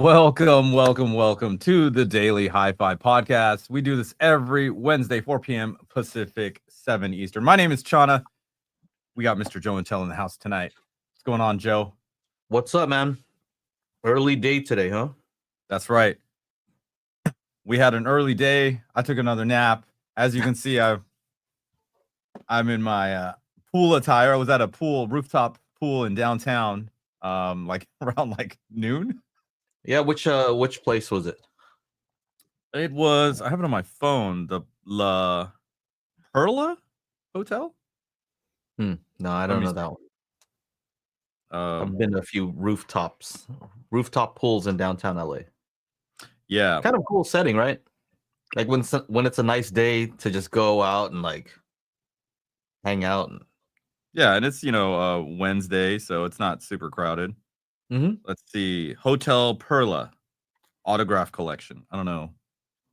Welcome to the Daily HiFi Podcast. We do this every Wednesday, 4 p.m. Pacific, 7 Eastern. My name is Chana. We got Mr. Joe and Tell in the house tonight. What's going on, Joe? What's up, man? Early day today, huh? That's right. We had an early day. I took another nap. As you can see, I'm in my pool attire. I was at a rooftop pool in downtown, around noon. Yeah, which place was it? It was. I have it on my phone. The La Perla Hotel. No, I don't know that one. I've been to a few rooftop pools in downtown LA. Yeah, kind of cool setting, right? Like when it's a nice day to just go out and like hang out. Yeah, and it's Wednesday, so it's not super crowded. Let's see, Hotel Perla autograph collection. I don't know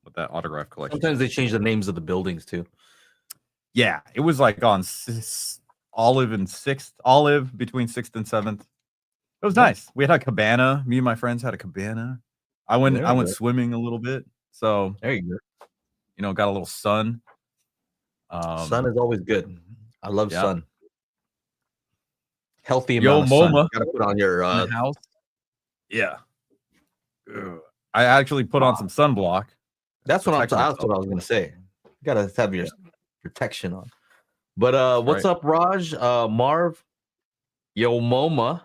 what that autograph collection. Sometimes they change the names of the buildings too. Yeah, it was like on Olive between 6th and 7th. It was nice. We had a cabana. Me and my friends had a cabana. I went swimming a little bit. So there you go. Got a little sun. Sun is always good. I love sun. Healthy amount of sun. You gotta put on your house. Yeah. Ugh. I actually put on some sunblock. That's what I was gonna say. You gotta have your protection on. But what's up, Raj? Marv, Yo Moma,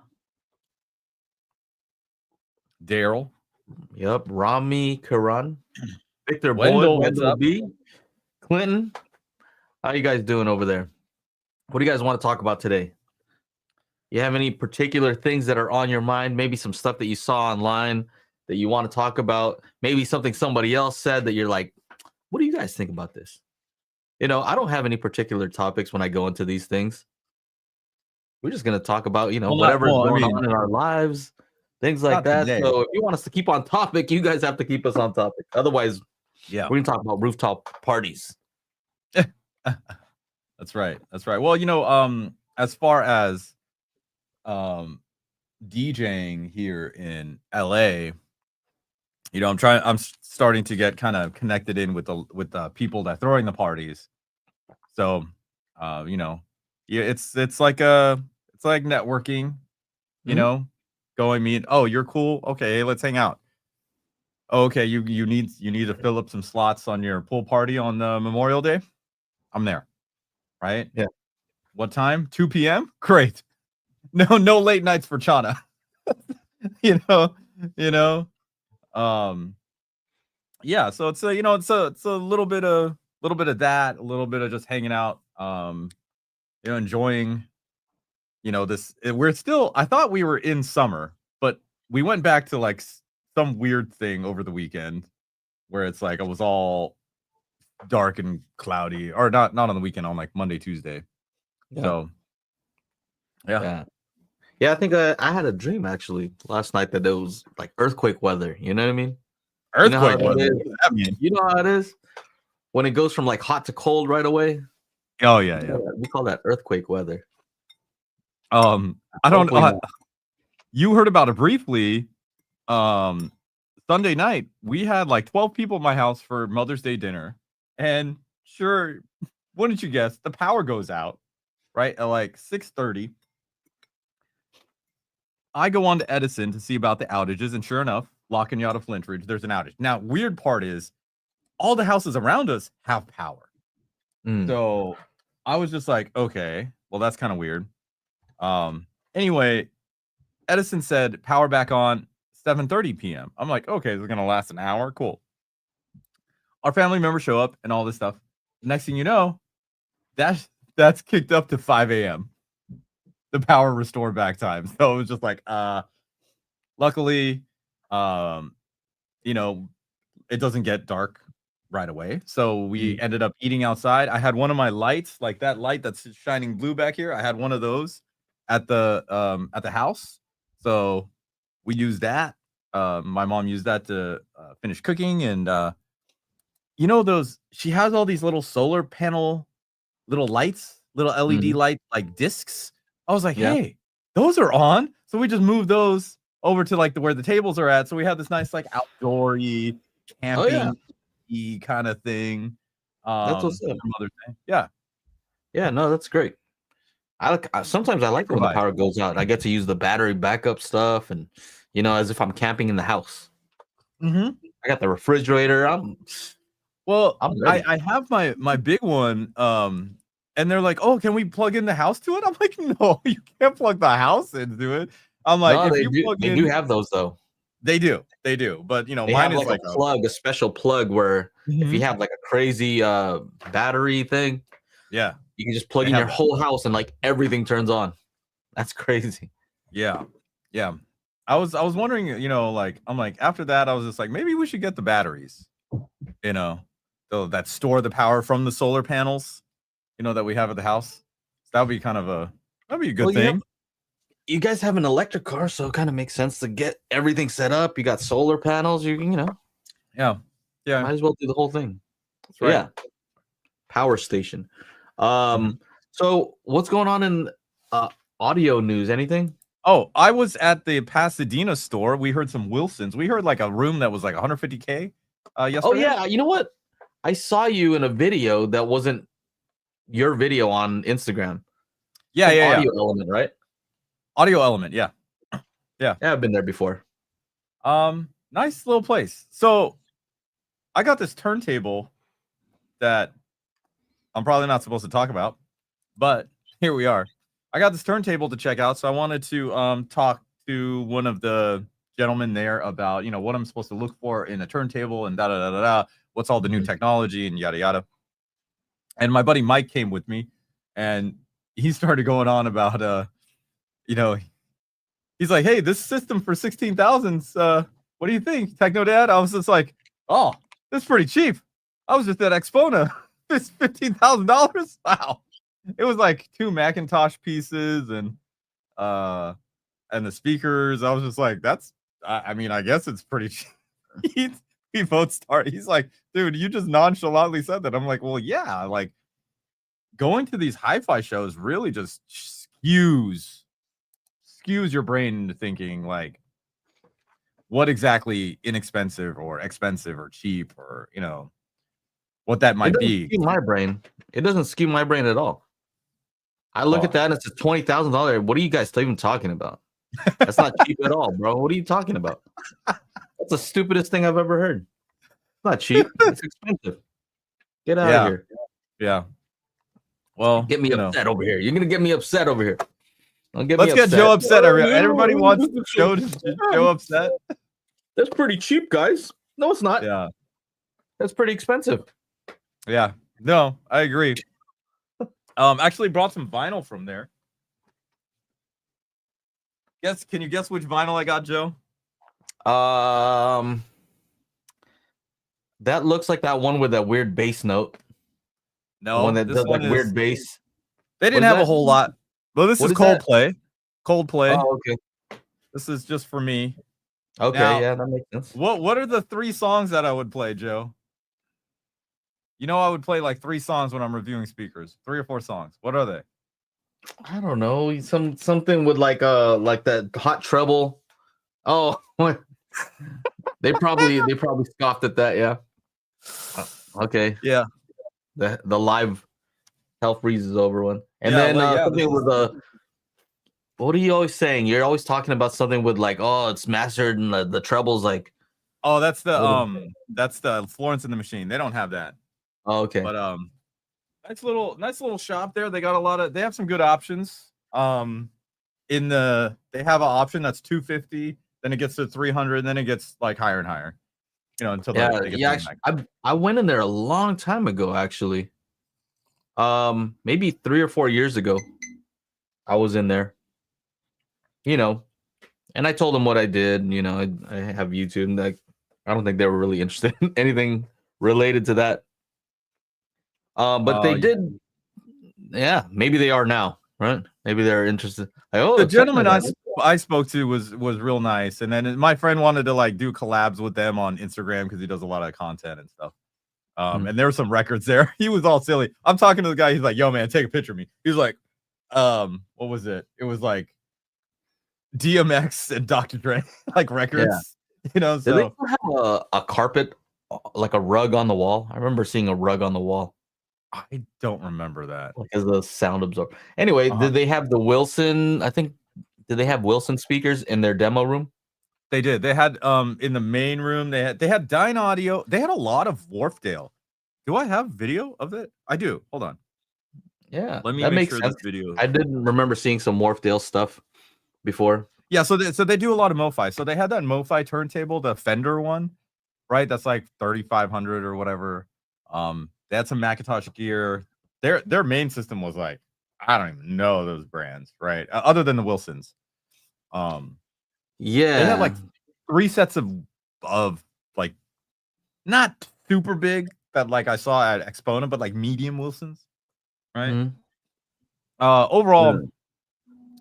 Daryl. Yep, Rami Karan, Victor Wendell, Boyd, Wendell B, Clinton. How you guys doing over there? What do you guys want to talk about today? You have any particular things that are on your mind? Maybe some stuff that you saw online that you want to talk about? Maybe something somebody else said that you're like, what do you guys think about this? I don't have any particular topics when I go into these things. We're just going to talk about, whatever's going on in our lives, things like that. Today. So if you want us to keep on topic, you guys have to keep us on topic. Otherwise, we're going to talk about rooftop parties. That's right. Well, as far as DJing here in LA, I'm starting to get kind of connected in with the people that are throwing the parties. So, it's like networking, going meet. Oh, you're cool. Okay, let's hang out. Oh, okay, you need to fill up some slots on your pool party on Memorial Day. I'm there. Right? Yeah. What time? 2 p.m. Great. No late nights for Chana. Yeah, so it's a little bit of that, a little bit of just hanging out, enjoying, this. I thought we were in summer, but we went back to like some weird thing over the weekend where it's like it was all dark and cloudy, or not on the weekend, on like Monday, Tuesday. Yeah. So yeah, I think I had a dream actually last night that it was like earthquake weather. You know what I mean? Earthquake weather. What does that mean? You know how it is when it goes from like hot to cold right away. Oh yeah. We call that earthquake weather. I don't. You heard about it briefly. Sunday night we had like 12 people at my house for Mother's Day dinner, and sure, wouldn't you guess, the power goes out right at like 6:30. I go on to Edison to see about the outages, and sure enough, La Cañada Flint Ridge, there's an outage. Now, weird part is all the houses around us have power. So I was just like, okay, well, that's kind of weird. Anyway, Edison said power back on 7:30 p.m. I'm like, okay, this is gonna last an hour. Cool. Our family members show up and all this stuff. Next thing you know, that's kicked up to 5 a.m. the power restore back time. So it was just like, luckily, it doesn't get dark right away. So we ended up eating outside. I had one of my lights, like that light that's shining blue back here. I had one of those at the house. So we used that. My mom used that to finish cooking. And she has all these little solar panel little lights, little LED light like discs. I was like, hey, those are on. So we just moved those over to like where the tables are at. So we have this nice like outdoory camping kind of thing. That's what's up. Some other thing. Yeah. Yeah, no, that's great. Sometimes I like when the power goes out. I get to use the battery backup stuff, and as if I'm camping in the house. Mm-hmm. I got the refrigerator. I'm ready. I have my big one. And they're like, "Oh, can we plug in the house to it?" I'm like, "No, you can't plug the house into it." I'm like, No, "If they you do. plug They in, do have those though. they do, but They mine have is like a plug, a special plug where if you have like a crazy battery thing, yeah, you can just plug in your whole house and like everything turns on. That's crazy. Yeah. I was wondering, I'm like after that, I was just like, maybe we should get the batteries, that store the power from the solar panels, that we have at the house. That'd be a good thing. You guys have an electric car, so it kind of makes sense to get everything set up. You got solar panels, Yeah. Might as well do the whole thing. That's right. Yeah. Power station. So what's going on in audio news? Anything? Oh, I was at the Pasadena store. We heard some Wilsons. We heard like a room that was like 150K yesterday. Oh yeah, you know what? I saw you in a video that wasn't your video on Instagram. Yeah, Audio Element, right? Audio Element, yeah. Yeah, I've been there before. Nice little place. So I got this turntable that I'm probably not supposed to talk about, but here we are. I got this turntable to check out, so I wanted to talk to one of the gentlemen there about what I'm supposed to look for in a turntable and what's all the new technology and yada yada. And my buddy Mike came with me, and he started going on about he's like, "Hey, this system for 16,000. What do you think, Techno Dad?" I was just like, "Oh, this is pretty cheap. I was just at Expona. It's $15,000. Wow." It was like 2 Macintosh pieces and the speakers. I was just like, I guess it's pretty cheap. We both start. He's like, "Dude, you just nonchalantly said that." I'm like, "Well, yeah, like going to these hi-fi shows really just skews your brain into thinking like what exactly inexpensive or expensive or cheap or what that might be." Skew my brain. It doesn't skew my brain at all. I look at that and it's a $20,000. What are you guys even talking about? That's not cheap at all, bro. What are you talking about? That's the stupidest thing I've ever heard. It's not cheap. It's expensive. Get out of here. Yeah. Well, get me upset over here. You're gonna get me upset over here. Let's get Joe upset. Everybody wants Joe upset. That's pretty cheap, guys. No, it's not. Yeah. That's pretty expensive. Yeah. No, I agree. Actually brought some vinyl from there. Can you guess which vinyl I got, Joe? That looks like that one with that weird bass note. No, the one that does like weird bass. They didn't have a whole lot. Well, this is Coldplay. Coldplay. Oh, okay. This is just for me. Okay, now, yeah, that makes sense. What are the 3 songs that I would play, Joe? I would play like 3 songs when I'm reviewing speakers. 3 or 4 songs. What are they? I don't know. Something with like that hot treble. Oh, they probably scoffed at that. Yeah. Okay. Yeah. The live Hell Freezes Over one, and then something with what are you always saying? You're always talking about something with like, oh, it's mastered and the treble's like. Oh, that's the Florence and the Machine. They don't have that. Oh, okay. But nice little shop there. They got they have some good options. They have an option that's $250, then it gets to $300, and then it gets like higher and higher. Until actually, I went in there a long time ago, actually. Maybe 3 or 4 years ago. I was in there. And I told them what I did. I have YouTube, and I don't think they were really interested in anything related to that. But they did. Yeah, maybe they are now, right? Maybe they're interested. Like, the gentleman I spoke to was real nice, and then my friend wanted to like do collabs with them on Instagram because he does a lot of content and stuff. And there were some records there. He was all silly. I'm talking to the guy. He's like, "Yo, man, take a picture of me." He was like, "What was it? It was like DMX and Dr. Dre like records. You know, Did they so still have a carpet, like a rug on the wall? I remember seeing a rug on the wall, I don't remember that. like as a sound absorber. Anyway, Uh-huh. did they have the Wilson? I think did they have Wilson speakers in their demo room? They did. They had in the main room, they had Dine Audio. They had a lot of Wharfdale. Do I have video of it? I do. Hold on. Yeah, Let me that make makes sure sense. this video. I didn't remember seeing some Wharfdale stuff before. Yeah, so they do a lot of MoFi. So they had that MoFi turntable, the Fender one, right? That's like 3,500 or whatever. They had some Macintosh gear. Their main system was like, I don't even know those brands, right? Other than the Wilsons. They had like 3 sets of like not super big that like I saw at Exponent, but like medium Wilsons, right? Mhm. Overall, Yeah.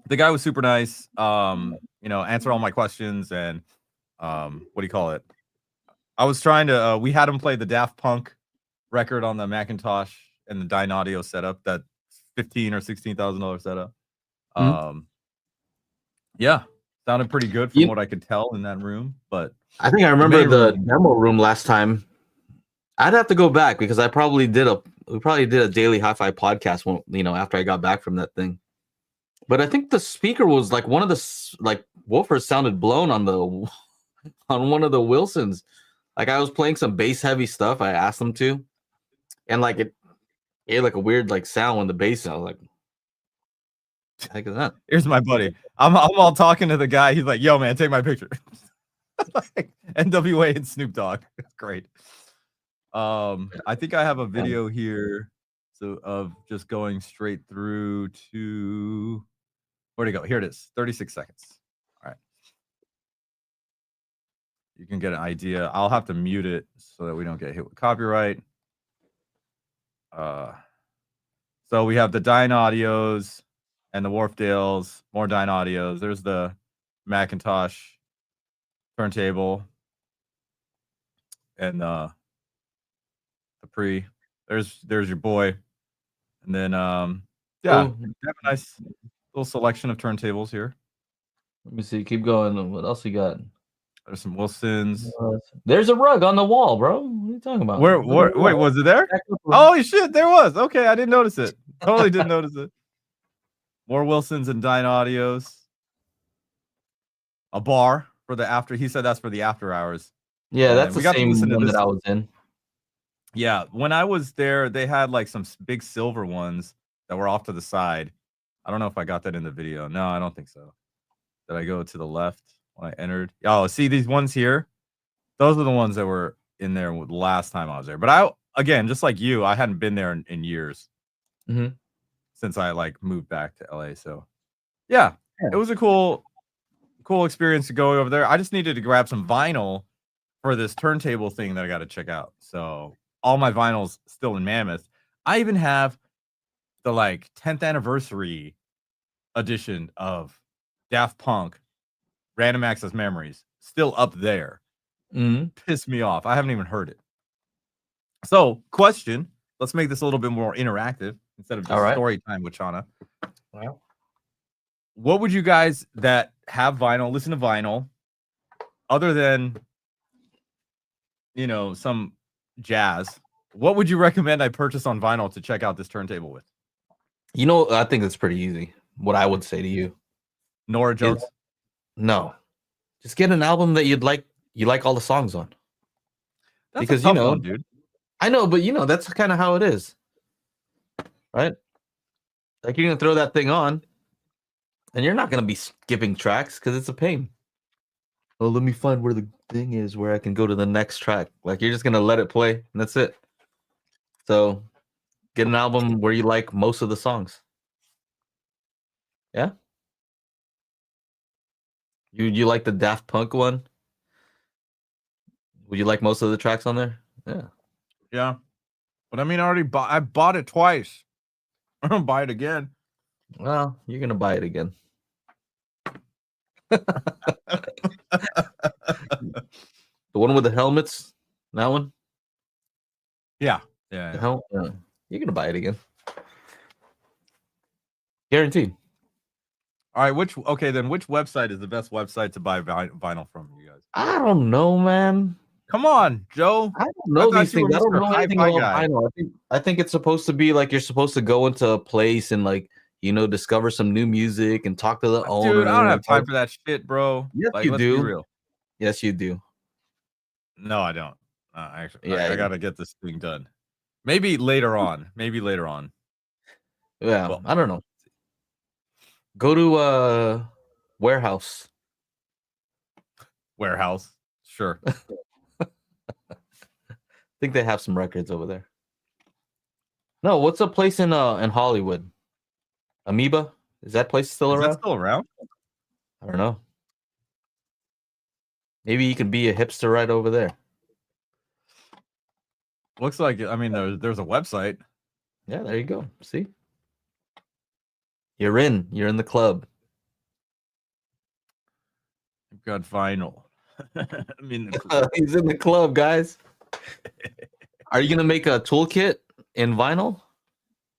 the guy was super nice. Answered all my questions and what do you call it? I was trying to we had him play the Daft Punk record on the Macintosh and the Dyn Audio setup, that $15,000 or $16,000 setup. Mhm. Yeah, sounded pretty good from what I could tell in that room, but I think I the remember main the room, demo room last time. I'd have to go back because we probably did a Daily HiFi podcast after I got back from that thing. But I think the speaker was like one of the like woofers sounded blown on the on one of the Wilsons. Like I was playing some bass heavy stuff. I asked them to, and like it gave like a weird like sound when the bass. I was like, "The heck is that?" here's my buddy. I'm all talking to the guy. He's like, "Yo, man, take my picture." Like NWA and Snoop Dogg. It's great. I think I have a video here of just going straight through to where'd it go? Here it is. 36 seconds. All right. You can get an idea. I'll have to mute it so that we don't get hit with copyright. So we have the Dyn Audios and the Wharfdales, more Dyn Audios. There's the Macintosh turntable and the pre. There's your boy. And then yeah, Cool. we have a nice little selection of turntables here. Let me see. Keep going. What else you got? There's some Wilsons. There's a rug on the wall, bro. What are you talking about? Where wait, was it there? Holy shit, there was. Okay, I didn't notice it. Totally didn't notice it. More Wilsons and Dyn Audios. A bar for the after. He said that's for the after hours. Yeah, And that's we the got to same listen to one this. that I was in. Yeah, when I was there, they had like some big silver ones that were off to the side. I don't know if I got that in the video. No, I don't think so. Did I go to the left when I entered? Oh, see these ones here? Those are the ones that were in there with last time I was there. But again, just like you, I hadn't been there in years since I like moved back to LA. So yeah, it was a cool experience to go over there. I just needed to grab some vinyl for this turntable thing that I got to check out. So all my vinyls still in Mammoth. I even have the like 10th anniversary edition of Daft Punk, Random Access Memories, still up there. Pissed me off. I haven't even heard it. So, question. Let's make this a little bit more interactive instead of just story time with Chana. Well, What would you guys that have vinyl, listen to vinyl, other than some jazz, what would you recommend I purchase on vinyl to check out this turntable with? I think that's pretty easy. What I would say to you, Nora Jones? No, just get an album that you like all the songs on. That's Because a tough one, dude. I know, but that's kind of how it is, right? Like you're gonna throw that thing on, and you're not gonna be skipping tracks because it's a pain. Oh, let me find where the thing is where I can go to the next track. Like you're just gonna let it play, and that's it. So, get an album where you like most of the songs. Yeah. You like the Daft Punk one? Would you like most of the tracks on there? Yeah. Yeah. But I mean, I bought it twice. I don't buy it again. Well, you're gonna buy it again. The one with the helmets, that one. Yeah. You're gonna buy it again, guaranteed. All right, which website is the best website to buy vinyl from, you guys? I don't know, man. Come on, Joe. I don't I know thought these you were things. I don't Mr. know anything Hi-Fi about guy. vinyl. I think it's supposed to be like you're supposed to go into a place and like discover some new music and talk to the owner. Dude, I don't have and time for that shit, bro. Yes, Like, you let's be do. real. Yes, you do. No, I don't. Actually, Yeah, I gotta get this thing done. Maybe later on. yeah. Well, I don't know. Go to warehouse. warehouse. Sure. I think they have some records over there. No, what's a place in Hollywood? Amoeba? Is that place still Is that around? still around? I don't know. Maybe you can be a hipster right over there. Looks like, I mean, there's a website. Yeah, there you go. See? You're in the club. I've got vinyl. I'm in the He's in the club, guys. Are you gonna make a toolkit in vinyl?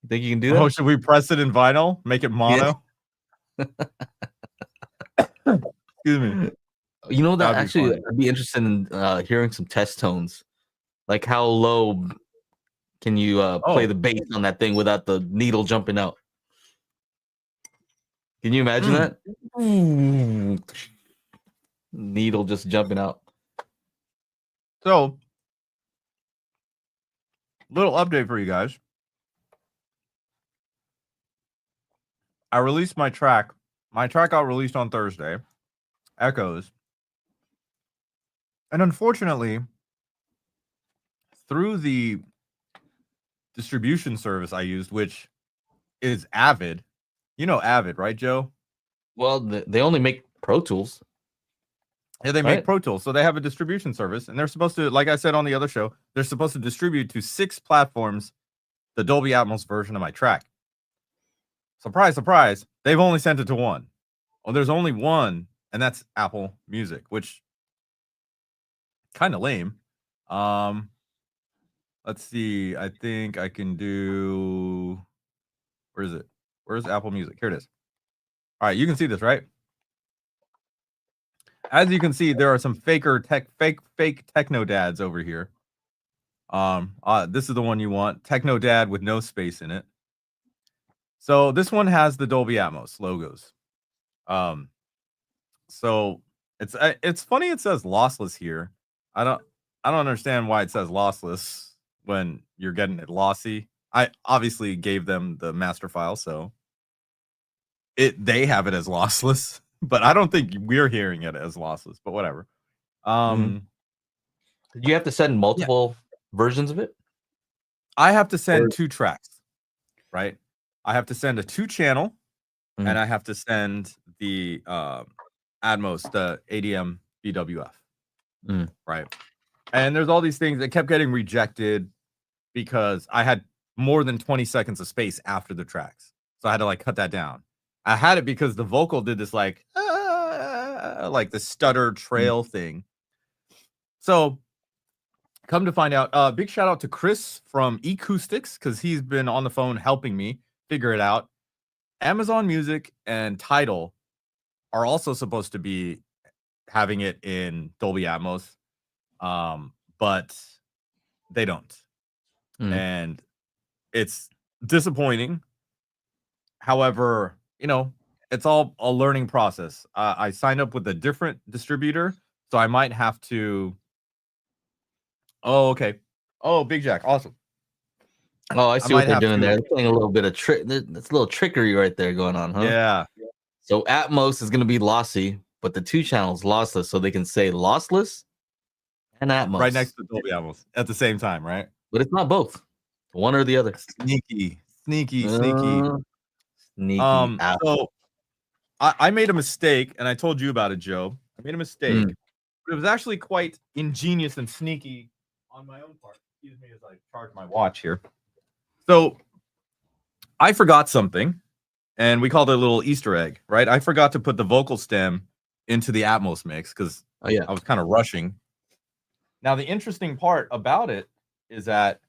You think you can do that? Oh, should we press it in vinyl? Make it mono? Yeah. Excuse me. You know that That'd be actually funny. I'd be interested in hearing some test tones. Like how low can you play the bass on that thing without the needle jumping out? Can you imagine that? Needle just jumping out. So, little update for you guys. I released my track. My track got released on Thursday, Echoes. And unfortunately, through the distribution service I used, which is Avid. You know Avid, right, Joe? Well, they only make Pro Tools. Yeah, they make Pro Tools. So they have a distribution service, and they're supposed to, like I said on the other show, they're supposed to distribute to 6 platforms the Dolby Atmos version of my track. Surprise, surprise. They've only sent it to 1. Well, there's only 1, and that's Apple Music, which kind of lame. Let's see. I think I can do. Where is it? Where's Apple Music? Here it is. All right, you can see this, right? As you can see, there are some fake techno dads over here. This is the one you want, techno dad with no space in it. So this one has the Dolby Atmos logos. So it's funny it says lossless here. I don't understand why it says lossless when you're getting it lossy. I obviously gave them the master file, so they have it as lossless, but I don't think we're hearing it as lossless, but whatever. Did you have to send multiple versions of it? I have to send 2 tracks, right? I have to send a 2-channel, and I have to send the Atmos, the ADM BWF, right? And there's all these things that kept getting rejected because I had more than 20 seconds of space after the tracks, so I had to like cut that down. I had it because the vocal did this like the stutter trail thing. So come to find out, big shout out to Chris from Acoustics because he's been on the phone helping me figure it out. Amazon Music and Tidal are also supposed to be having it in Dolby Atmos, but they don't. And it's disappointing. However, it's all a learning process. I signed up with a different distributor, so I might have to. Oh, okay. Oh, Big Jack, awesome. Oh, I see what they're doing there. They're playing a little bit of trick. That's a little trickery right there going on, huh? Yeah. So Atmos is going to be lossy, but the 2 channels lossless, so they can say lossless and Atmos right next to Dolby Atmos at the same time, right? But it's not both. One or the other. Sneaky. Sneaky. So I made a mistake, and I told you about it, Joe. I made a mistake, but it was actually quite ingenious and sneaky on my own part. Excuse me as I charge my watch here. So I forgot something, and we called it a little Easter egg, right? I forgot to put the vocal stem into the Atmos mix because I was kind of rushing. Now, the interesting part about it is that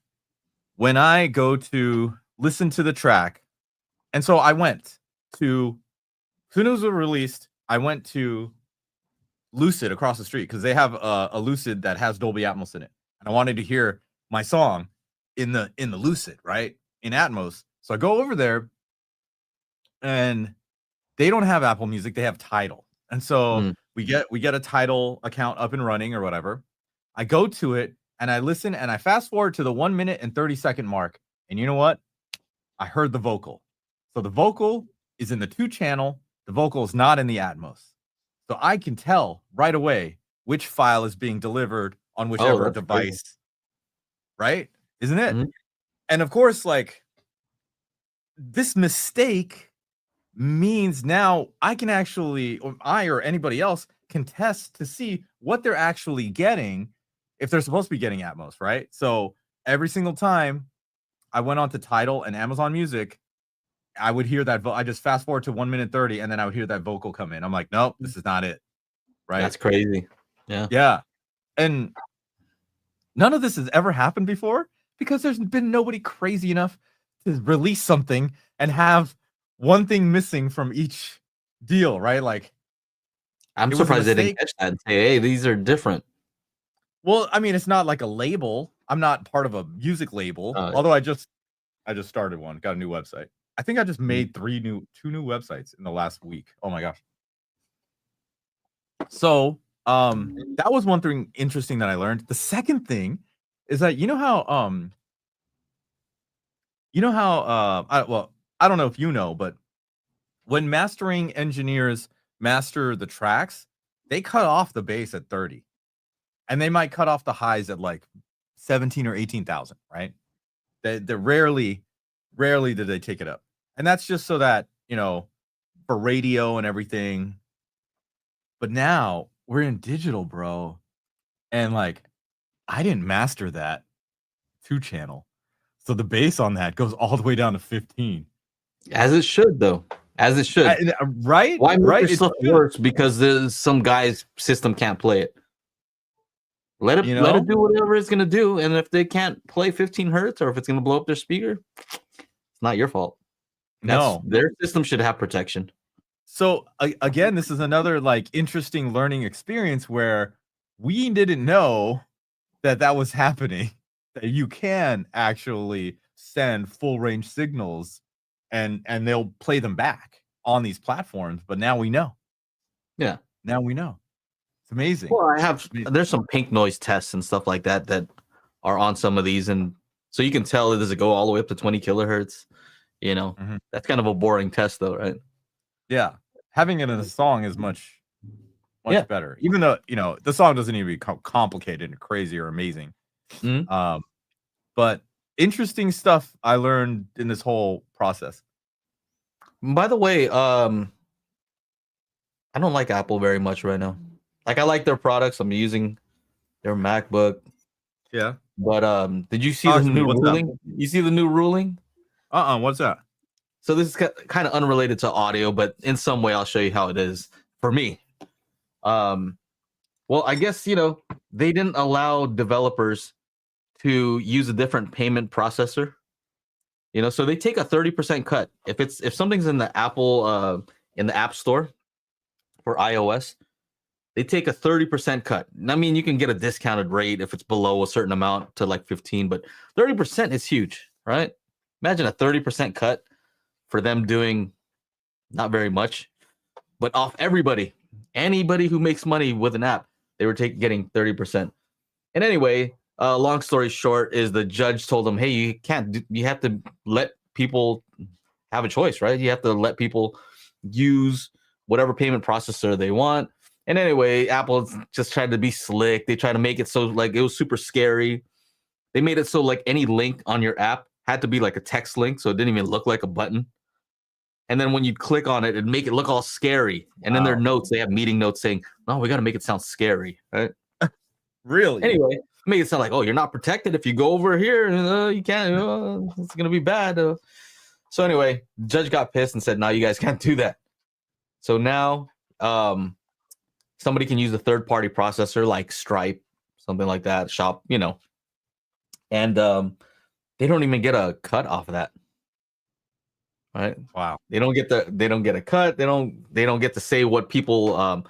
when I go to listen to the track, and so I went to soon as it was released, I went to Lucid across the street because they have a Lucid that has Dolby Atmos in it, and I wanted to hear my song in the Lucid, right, in Atmos. So I go over there, and they don't have Apple Music; they have Tidal, and so we get a Tidal account up and running or whatever. I go to it and I listen and I fast forward to the 1 minute and 30-second mark, and you know what? I heard the vocal. So the vocal is in the 2-channel. The vocal is not in the Atmos. So I can tell right away which file is being delivered on whichever device. Crazy. Right? Isn't it? Mm-hmm. And of course, like, this mistake means now I can actually, or I or anybody else can test to see what they're actually getting if they're supposed to be getting Atmos, right? So every single time I went on to Tidal and Amazon Music, I would hear that. I just fast forward to 1 minute 30, and then I would hear that vocal come in. I'm like, nope, this is not it. Right? That's crazy. Yeah. Yeah. And none of this has ever happened before because there's been nobody crazy enough to release something and have one thing missing from each deal, right? Like, I'm surprised they didn't catch that and say, hey, these are different. Well, I mean, it's not like a label. I'm not part of a music label. Although I just started one, got a new website. I think I just made two new websites in the last week. Oh my gosh. So that was one thing interesting that I learned. The second thing is that I don't know if you know, but when mastering engineers master the tracks, they cut off the bass at 30. And they might cut off the highs at like 17 or 18,000, right? They rarely do they take it up. And that's just so that, for radio and everything. But now we're in digital, bro. And like, I didn't master that 2-channel. So the bass on that goes all the way down to 15. As it should, though. As it should. Right? Why make right? yourself worse because some guy's system can't play it? Let it do whatever it's gonna do, and if they can't play 15 hertz or if it's gonna blow up their speaker, it's not your fault. Their system should have protection. So again, this is another like interesting learning experience where we didn't know that was happening. That you can actually send full range signals, and they'll play them back on these platforms. But now we know. Yeah, now we know. Amazing. Well, there's some pink noise tests and stuff like that are on some of these, and so you can tell does it go all the way up to 20 kilohertz. That's kind of a boring test, though, right? Yeah, having it in a song is much better, even though the song doesn't even become complicated and crazy or amazing. Mm-hmm. But interesting stuff I learned in this whole process. By the way, I don't like Apple very much right now. Like, I like their products. I'm using their MacBook. Yeah. But did you see the new ruling? That? You see the new ruling? What's that? So this is kind of unrelated to audio, but in some way I'll show you how it is for me. Well, I guess, they didn't allow developers to use a different payment processor. So they take a 30% cut. If something's in the Apple in the App Store for iOS, they take a 30% cut. I mean, you can get a discounted rate if it's below a certain amount to like 15, but 30% is huge, right? Imagine a 30% cut for them doing not very much, but off anybody who makes money with an app, they were getting 30%. And anyway, long story short is the judge told them, hey, you have to let people have a choice, right? You have to let people use whatever payment processor they want. And anyway, Apple just tried to be slick. They tried to make it so like it was super scary. They made it so like any link on your app had to be like a text link, so it didn't even look like a button. And then when you click on it, it'd make it look all scary. And then their notes, they have meeting notes saying, no, we got to make it sound scary, right? Really? Anyway, make it sound like, oh, you're not protected. If you go over here, you can't, it's going to be bad. So anyway, the judge got pissed and said, no, you guys can't do that. So now somebody can use a third-party processor like Stripe, something like that, Shop, and they don't even get a cut off of that. right? Wow. They don't get a cut. They don't get to say what people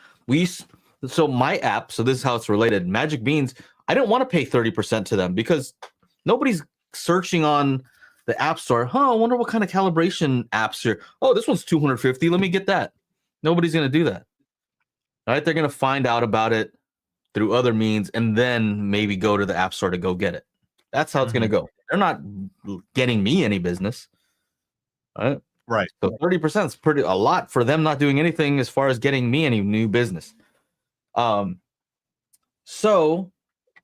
so my app, so this is how it's related. Magic Beans, I didn't want to pay 30% to them because nobody's searching on the app store. I wonder what kind of calibration apps here. Oh, this one's 250. Let me get that. Nobody's gonna do that. All right, they're gonna find out about it through other means and then maybe go to the app store to go get it. That's how it's gonna go. They're not getting me any business. Right. Right. So 30% is pretty a lot for them not doing anything as far as getting me any new business. So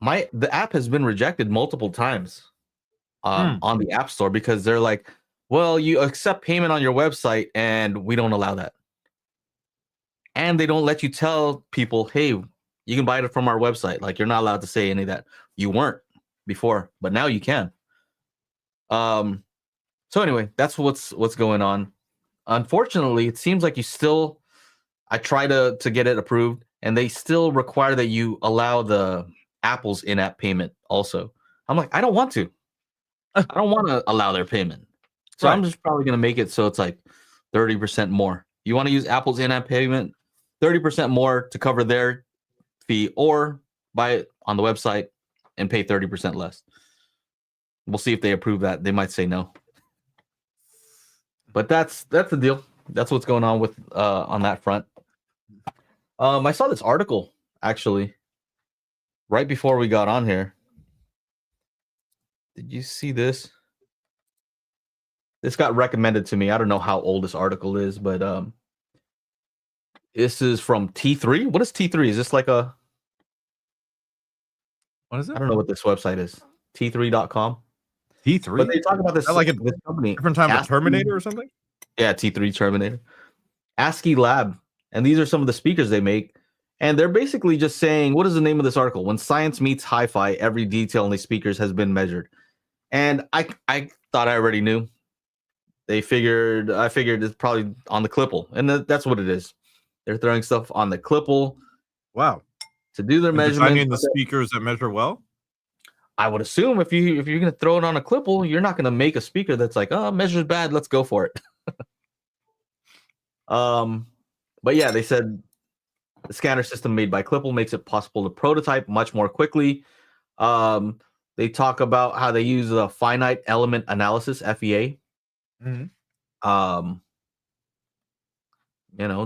the app has been rejected multiple times on the App Store because they're like, well, you accept payment on your website and we don't allow that. And they don't let you tell people, hey, you can buy it from our website. Like, you're not allowed to say any of that. You weren't before, but now you can. So anyway, that's what's going on. Unfortunately, it seems like I try to get it approved, and they still require that you allow the Apple's in-app payment also. I'm like, I don't want to. I don't want to allow their payment. So I'm just probably going to make it so it's like 30% more. You want to use Apple's in-app payment, 30% more to cover their fee, or buy it on the website and pay 30% less. We'll see if they approve that. They might say no. But that's the deal. That's what's going on with on that front. I saw this article actually right before we got on here. Did you see this? This got recommended to me. I don't know how old this article is, but this is from T3. What is T3? Is this like a what is it? I don't know what this website is. T3.com. T3? But they talk about this, like this company. Different time of Terminator or something? Yeah, T3 Terminator. ASCII Lab. And these are some of the speakers they make. And they're basically just saying, what is the name of this article? When science meets hi-fi, every detail in these speakers has been measured. And I thought I already knew. I figured it's probably on the Clipple. And that's what it is. They're throwing stuff on the Clipple. Wow. To do their measurements. I mean, the speakers that measure well? I would assume if you're going to throw it on a Clipple, you're not going to make a speaker that's like, oh, measures bad, let's go for it. But yeah, they said the scanner system made by Clipple makes it possible to prototype much more quickly. They talk about how they use a finite element analysis, FEA. Mm-hmm.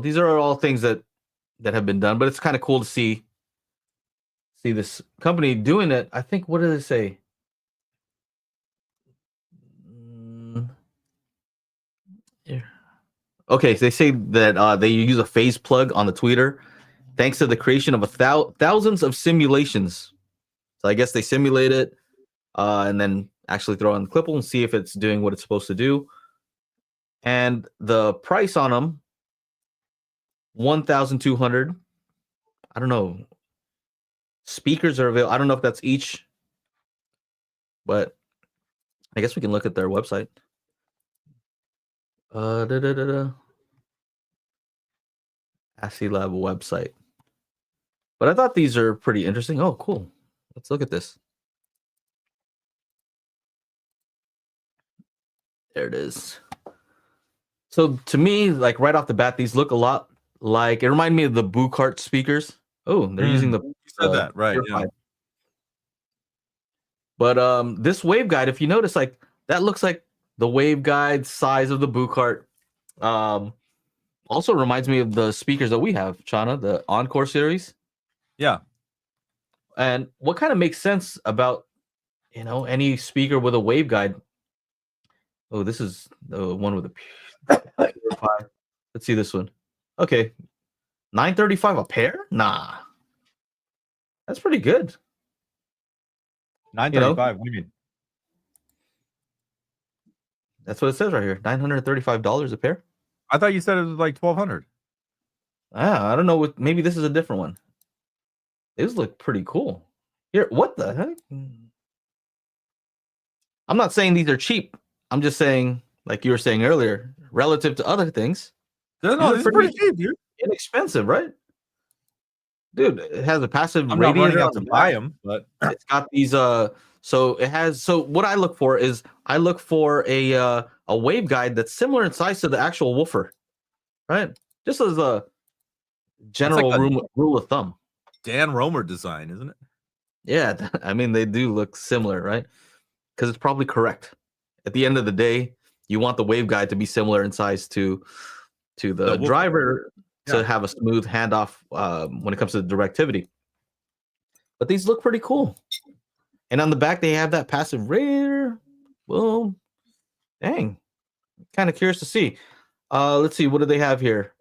These are all things that have been done, but it's kind of cool to see this company doing it. I think, what did it say? Okay, so they say that they use a phase plug on the tweeter thanks to the creation of thousands of simulations. So I guess they simulate it and then actually throw it on the Clipple and see if it's doing what it's supposed to do. And the price on them, $1,200. I don't know. Speakers are available. I don't know if that's each, but I guess we can look at their website. ASCII Lab website. But I thought these are pretty interesting. Oh, cool. Let's look at this. There it is. So to me, like right off the bat, these look a lot like, it reminded me of the Bucart speakers. Oh, they're using the you said that, right? Yeah. But this waveguide, if you notice, like that looks like the waveguide size of the Bucart. Also reminds me of the speakers that we have, Chana, the Encore series. Yeah. And what kind of makes sense about, any speaker with a waveguide? Oh, this is the one with a let's see this one. Okay. $935 a pair? Nah. That's pretty good. $935. What do you mean? That's what it says right here. $935 a pair. I thought you said it was like $1,200. I don't know. Maybe this is a different one. These look pretty cool. Here, what the heck? I'm not saying these are cheap. I'm just saying, like you were saying earlier, relative to other things. No, these are pretty cheap, dude. Inexpensive, right? Dude, it has a passive I'm radiator. not running out to buy them, but it's got these So it has. So what I look for is I look for a waveguide that's similar in size to the actual woofer, right? Just as a That's like general a rule of thumb. Dan Romer design, isn't it? Yeah, I mean they do look similar, right? Because it's probably correct. At the end of the day, you want the waveguide to be similar in size to the woofer. driver to Yeah. have a smooth handoff when it comes to the directivity. But these look pretty cool. And on the back, they have that passive rear. Well, dang. Kind of curious to see. Let's see. What do they have here?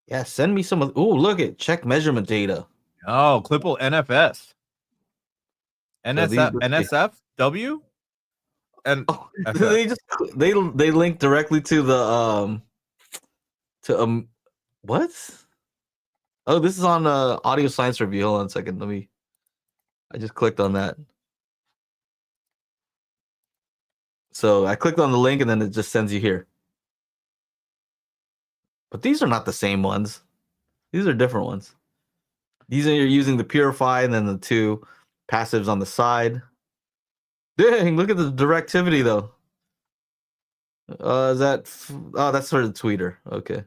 Yeah, send me some of. Oh, look at check measurement data. Oh, Clipple NFS. So these, NSFW and oh, FS. they link directly to the what? Oh, this is on Audio Science Review. Hold on a second. I just clicked on that. So I clicked on the link and then it just sends you here. But these are not the same ones. These are different ones. These are you're using the Purify and then the two passives on the side. Dang, look at the directivity though. That's for the tweeter. Okay.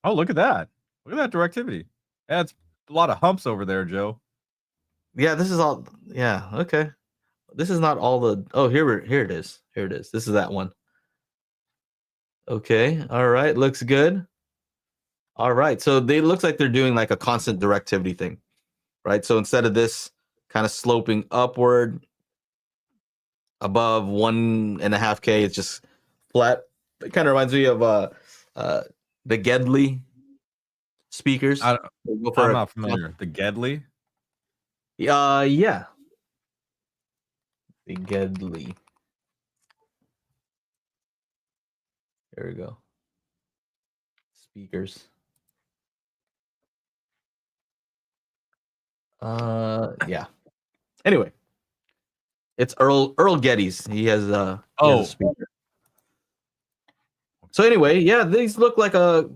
Oh, look at that. Look at that directivity. Yeah, it's a lot of humps over there, Joe. Yeah, this is all. Yeah, okay. This is not all the. Oh, here it is. Here it is. This is that one. Okay. All right. Looks good. All right. So they looks like they're doing like a constant directivity thing, right? So instead of this kind of sloping upward above 1.5K, it's just flat. It kind of reminds me of the Gedley speakers. I'm not familiar. The Gedley? Yeah. The Gedley. There we go. Speakers. Yeah. Anyway, it's Earl Geddes. He has a speaker. So anyway, yeah, these look like a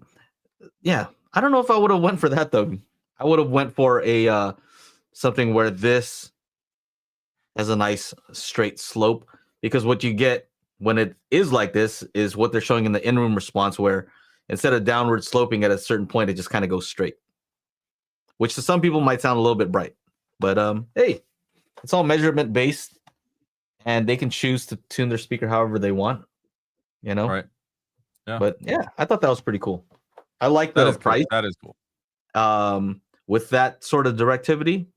I don't know if I would have went for that though. I would have went for a something where this has a nice straight slope, because what you get when it is like this is what they're showing in the in-room response, where instead of downward sloping at a certain point, it just kind of goes straight, which to some people might sound a little bit bright, but hey, it's all measurement based and they can choose to tune their speaker however they want, you know? Right. Yeah. But yeah, I thought that was pretty cool. I like the price. Cool. That is cool. With that sort of directivity,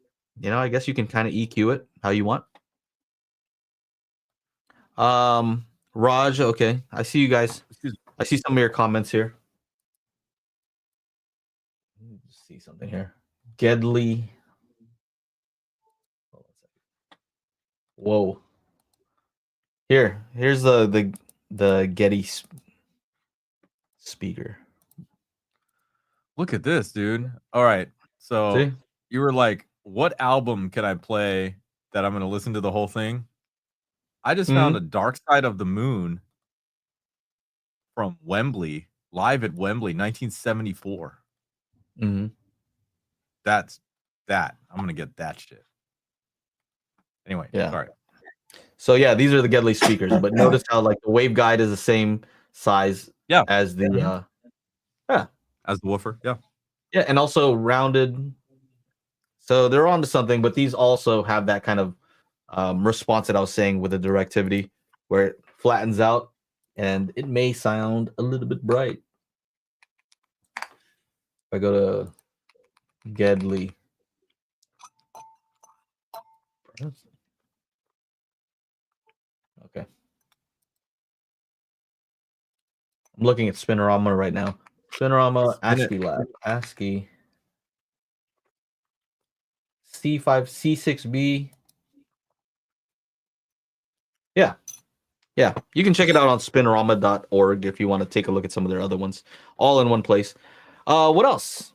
you know, I guess you can kind of EQ it how you want. Raj, okay. I see you guys. I see some of your comments here. Let me just see something here. Gedley. Whoa. Here's the Getty speaker. Look at this, dude. All right. So see? You were like, what album can I play that I'm going to listen to the whole thing? I just found a Dark Side of the Moon from Wembley, live at Wembley, 1974. That's that. I'm going to get that shit. Anyway, yeah. Sorry. So yeah, these are the Gedley speakers, but notice how like the waveguide is the same size as the as the woofer. Yeah. Yeah, and also rounded. So they're onto something, but these also have that kind of response that I was saying with the directivity, where it flattens out and it may sound a little bit bright. If I go to Gedley. Okay. I'm looking at Spinorama right now. Spinorama ASCII Lab. ASCII C5 C6B. Yeah. Yeah. You can check it out on spinorama.org if you want to take a look at some of their other ones. All in one place. What else?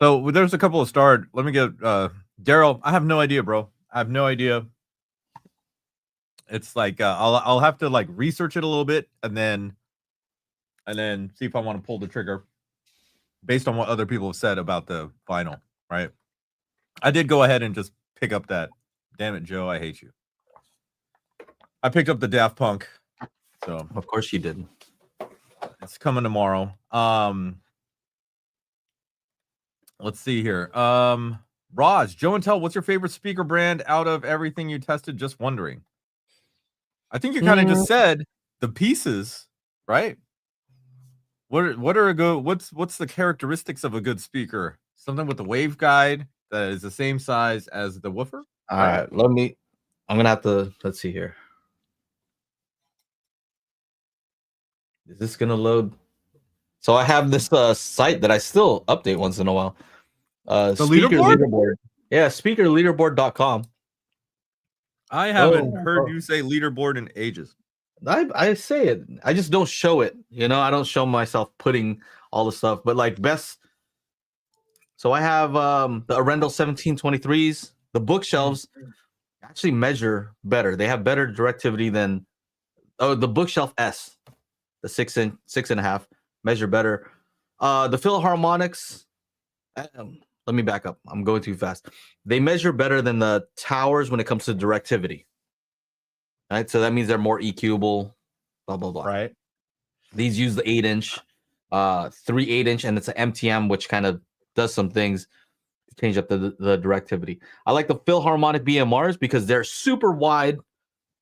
So there's a couple of starred. Let me get Daryl. I have no idea, bro. I have no idea. It's like I'll have to like research it a little bit and then see if I want to pull the trigger based on what other people have said about the vinyl, right? I did go ahead and just pick up that. Damn it, Joe, I hate you. I picked up the Daft Punk. So of course you did. It's coming tomorrow. Let's see here. Roz, Joe and Tell, what's your favorite speaker brand out of everything you tested? Just wondering. I think you kind of just said the pieces, right? What are a good what's the characteristics of a good speaker? Something with the waveguide that is the same size as the woofer? All right, I'm gonna have to let's see here. Is this gonna load? So I have this site that I still update once in a while. The leaderboard? Yeah, speakerleaderboard.com. I haven't heard you say leaderboard in ages. I say it. I just don't show it. You know, I don't show myself putting all the stuff. But like best. So I have the Arendelle 1723s. The bookshelves actually measure better. They have better directivity than the Bookshelf S, the 6.5 measure better. The Philharmonics. Let me back up. I'm going too fast. They measure better than the towers when it comes to directivity. Right, so that means they're more EQable, blah blah blah. Right. These use the 8-inch, 3 8-inch, and it's an MTM, which kind of does some things to change up the directivity. I like the Philharmonic BMRs because they're super wide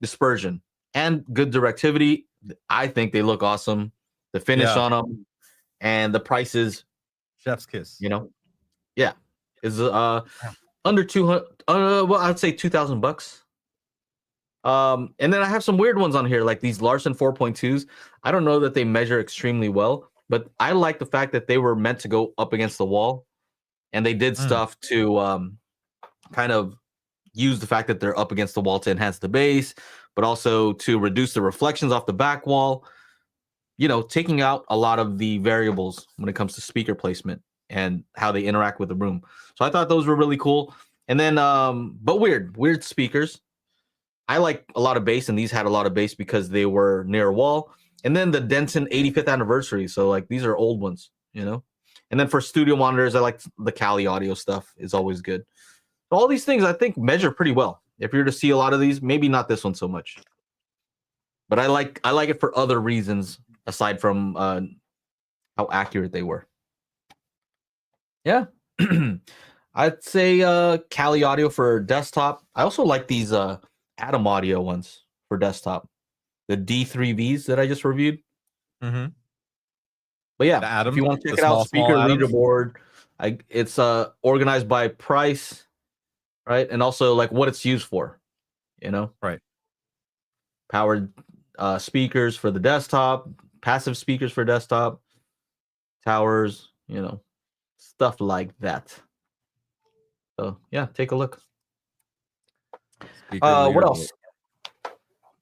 dispersion and good directivity. I think they look awesome. The finish on them and the prices, chef's kiss. You know, is under 200. Well, I'd say $2,000. And then I have some weird ones on here, like these Larson 4.2s. I don't know that they measure extremely well, but I like the fact that they were meant to go up against the wall, and they did stuff to kind of use the fact that they're up against the wall to enhance the bass, but also to reduce the reflections off the back wall. You know, taking out a lot of the variables when it comes to speaker placement and how they interact with the room. So I thought those were really cool. And then, but weird speakers. I like a lot of bass, and these had a lot of bass because they were near a wall. And then the Denson 85th anniversary. So like these are old ones, you know. And then for studio monitors, I like the Kali audio stuff is always good. So all these things I think measure pretty well. If you're to see a lot of these, maybe not this one so much. But I like it for other reasons aside from how accurate they were. Yeah. I'd say Kali audio for desktop. I also like these Atom audio ones for desktop, the D3Vs that I just reviewed. Mm-hmm. But yeah, if you want to check it out, Speaker Leaderboard. It's organized by price, right, and also like what it's used for. You know, right? Powered speakers for the desktop, passive speakers for desktop, towers, you know, stuff like that. So yeah, take a look. What else?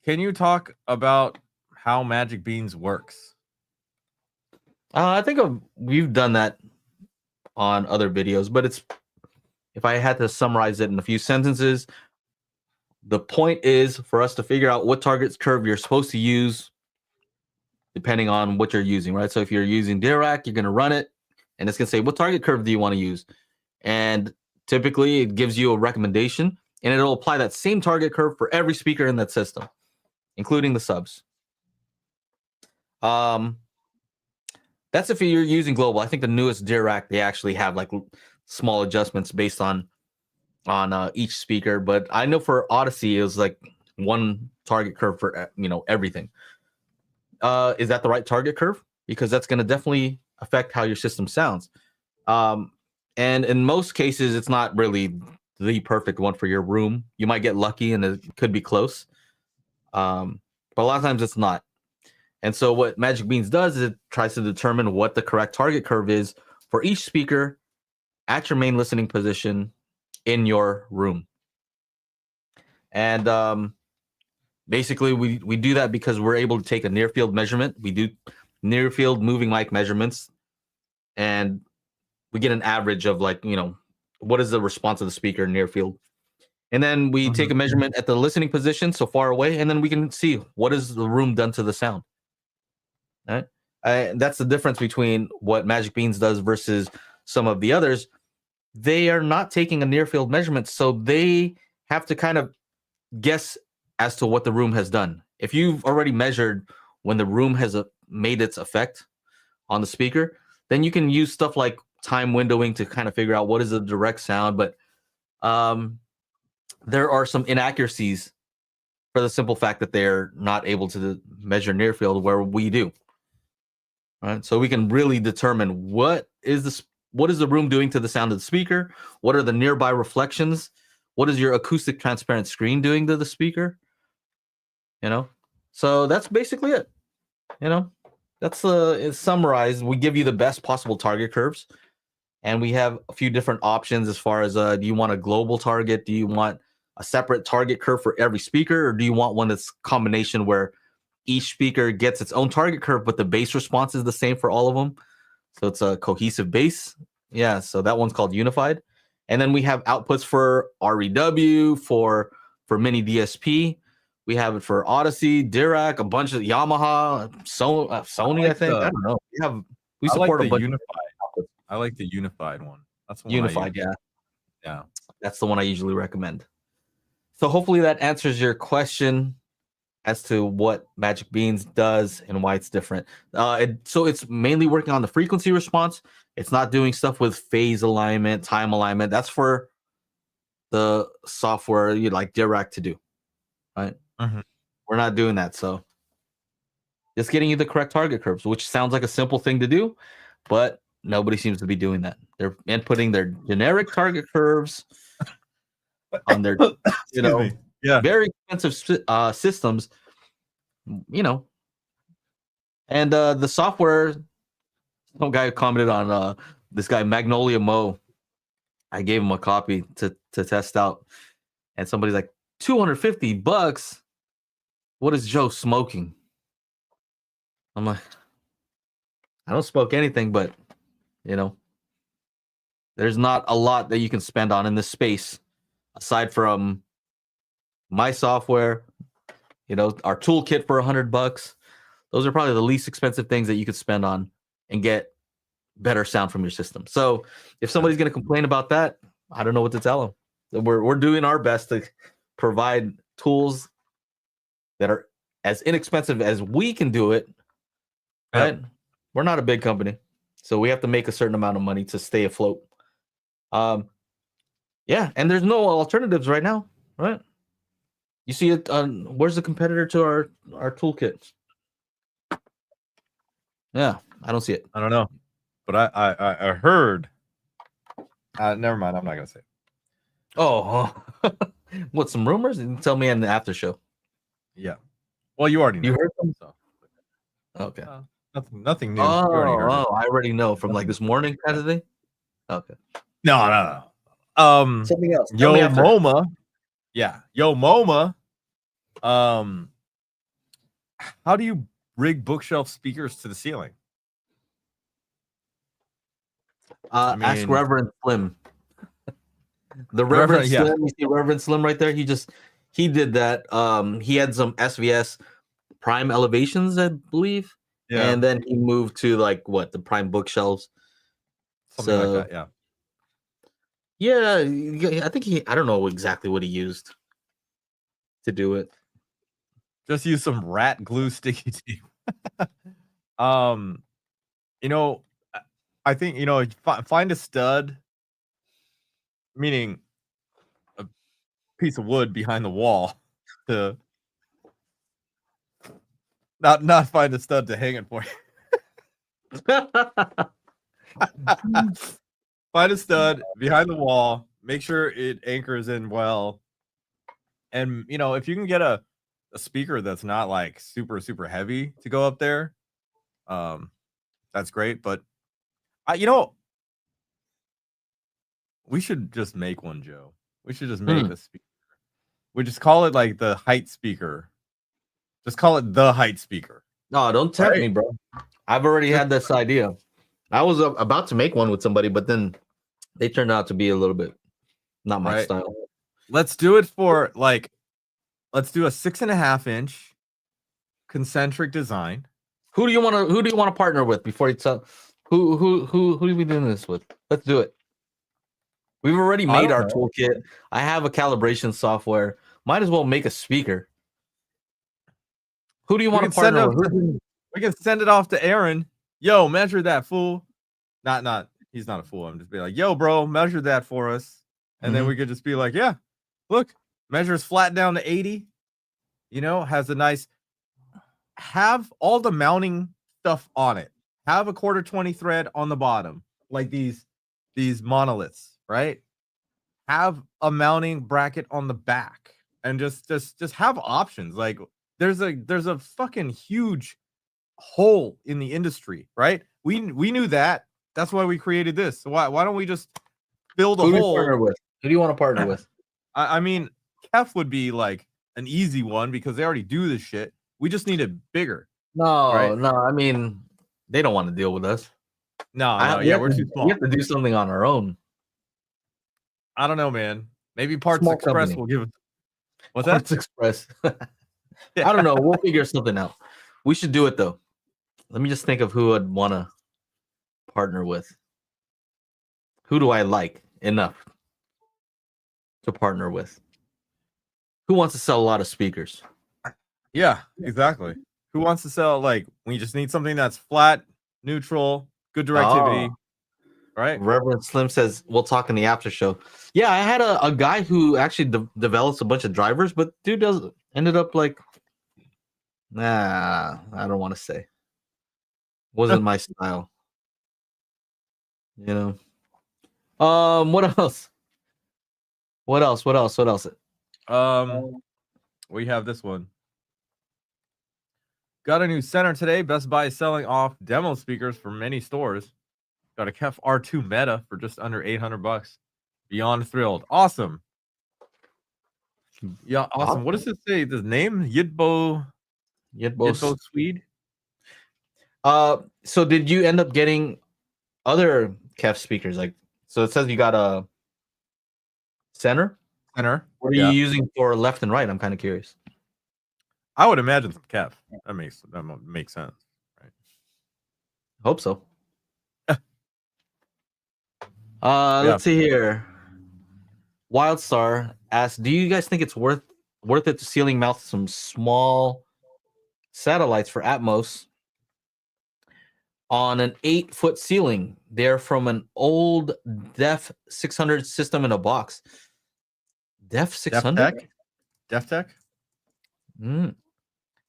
Can you talk about how Magic Beans works? I think we've done that on other videos, but if I had to summarize it in a few sentences, the point is for us to figure out what target curve you're supposed to use depending on what you're using, right? So if you're using Dirac, you're going to run it, and it's going to say, what target curve do you want to use? And typically, it gives you a recommendation, and it'll apply that same target curve for every speaker in that system, including the subs. That's if you're using global. I think the newest Dirac, they actually have like small adjustments based on each speaker. But I know for Odyssey, it was like one target curve for everything. Is that the right target curve? Because that's going to definitely affect how your system sounds. And in most cases, it's not really the perfect one for your room. You might get lucky and it could be close. But a lot of times it's not. And so what Magic Beans does is it tries to determine what the correct target curve is for each speaker at your main listening position in your room. And basically we do that because we're able to take a near field measurement. We do near field moving mic measurements, and we get an average of what is the response of the speaker near field. And then we take a measurement at the listening position, so far away, and then we can see what is the room done to the sound. Right? That's the difference between what Magic Beans does versus some of the others. they are not taking a near field measurement, so they have to kind of guess as to what the room has done. If you've already measured when the room has made its effect on the speaker, then you can use stuff like time windowing to kind of figure out what is the direct sound. But there are some inaccuracies for the simple fact that they're not able to measure near field where we do. Right, so we can really determine what is the room doing to the sound of the speaker, what are the nearby reflections, what is your acoustic transparent screen doing to the speaker, so that's basically it. That's it's summarized. We give you the best possible target curves, and we have a few different options as far as do you want a global target, do you want a separate target curve for every speaker, or do you want one that's combination where each speaker gets its own target curve, but the bass response is the same for all of them. So it's a cohesive bass. Yeah, so that one's called unified. And then we have outputs for REW, for mini DSP. We have it for Odyssey, Dirac, a bunch of Yamaha, Sony, I think. I don't know. We support a bunch unified. I like the unified one. That's the one unified, yeah. Yeah. That's the one I usually recommend. So hopefully that answers your question as to what Magic Beans does and why it's different. So it's mainly working on the frequency response. It's not doing stuff with phase alignment, time alignment. That's for the software you like Dirac to do, right? Mm-hmm. We're not doing that. So just getting you the correct target curves, which sounds like a simple thing to do, but nobody seems to be doing that. They're inputting their generic target curves on their, very expensive systems, and the software. Some guy commented on this guy Magnolia Mo. I gave him a copy to test out, and somebody's like, $250. What is Joe smoking? I'm like, I don't smoke anything, but there's not a lot that you can spend on in this space aside from my software, our toolkit for $100. Those are probably the least expensive things that you could spend on and get better sound from your system. So if somebody's going to complain about that, I don't know what to tell them. We're doing our best to provide tools that are as inexpensive as we can do it. Right? Yep. We're not a big company, so we have to make a certain amount of money to stay afloat. Yeah, and there's no alternatives right now, right? You see it. Where's the competitor to our toolkit? Yeah, I don't see it. I don't know, but I heard. Never mind. I'm not gonna say it. Oh, what? Some rumors? And tell me in the after show. Yeah. Well, you already know. You heard them. So. Okay. Nothing new. I already know from like this morning kind of thing. Okay. No. Something else. Yo MoMA. Yeah. Yo MoMA. How do you rig bookshelf speakers to the ceiling? Ask Reverend Slim. The Reverend Slim, yeah. You see Reverend Slim right there? He did that. He had some SVS Prime elevations, I believe. Yeah. And then he moved to the Prime bookshelves. Something like that, yeah. Yeah, I think I don't know exactly what he used to do it. Just use some rat glue sticky tape. I think, find a stud, meaning a piece of wood behind the wall to not find a stud to hang it for you. Find a stud behind the wall, make sure it anchors in well. And, if you can get a speaker that's not like super, super heavy to go up there, that's great. But, we should just make one, Joe. We should just make a speaker. We just call it like the height speaker. Just call it the height speaker. No, don't tempt me, bro. I've already had this idea. I was about to make one with somebody, but then they turned out to be a little bit not my style. Let's do it for let's do a 6.5-inch concentric design. Who do you want to partner with before you tell? Who are we doing this with? Let's do it. We've already I made don't our know. toolkit. I have a calibration software. Might as well make a speaker. Who do you We want can to send partner it. with? We can send it off to Aaron. Yo, measure that fool. Not. He's not a fool. I'm just be like, yo, bro, measure that for us, and then we could just be like, yeah, look, measures flat down to 80. Has a nice. Have all the mounting stuff on it. Have a quarter 20 thread on the bottom, like these monoliths, right? Have a mounting bracket on the back, and just have options. Like there's a fucking huge hole in the industry, right? We knew that. That's why we created this. So why don't we just fill the Who do you hole? partner with? Who do you want to partner with? I mean, Kef would be like an easy one because they already do this shit. We just need it bigger. No, right? no. I mean, they don't want to deal with us. No, We yeah, have we're too to, small. we have to do something on our own. I don't know, man. Maybe Parts Small Express company. will give. What's Parts that? Express. Yeah. I don't know. We'll figure something out. We should do it though. Let me just think of who I'd want to partner with. Who do I like enough to partner with? Who wants to sell a lot of speakers? Yeah, exactly. Who wants to sell? Like, we just need something that's flat, neutral, good directivity, right? Reverend Slim says we'll talk in the after show. Yeah, I had a guy who actually develops a bunch of drivers, but dude ended up like, nah, I don't want to say. Wasn't my style. What else? What else? We have this one. Got a new center today. Best Buy is selling off demo speakers for many stores. Got a Kef R2 Meta for just under $800. Beyond thrilled. Awesome. Yeah, awesome. What does it say? The name? Yidbo Swede? So did you end up getting other Kef speakers? Like, so it says you got a center. What are you using for left and right? I'm kind of curious. I would imagine some Kef. That makes sense, right? Hope so. Let's see here. Wildstar asks, do you guys think it's worth it to ceiling mount some small satellites for Atmos on an 8-foot ceiling? They're from an old Def 600 system in a box. Def 600? Def Tech? In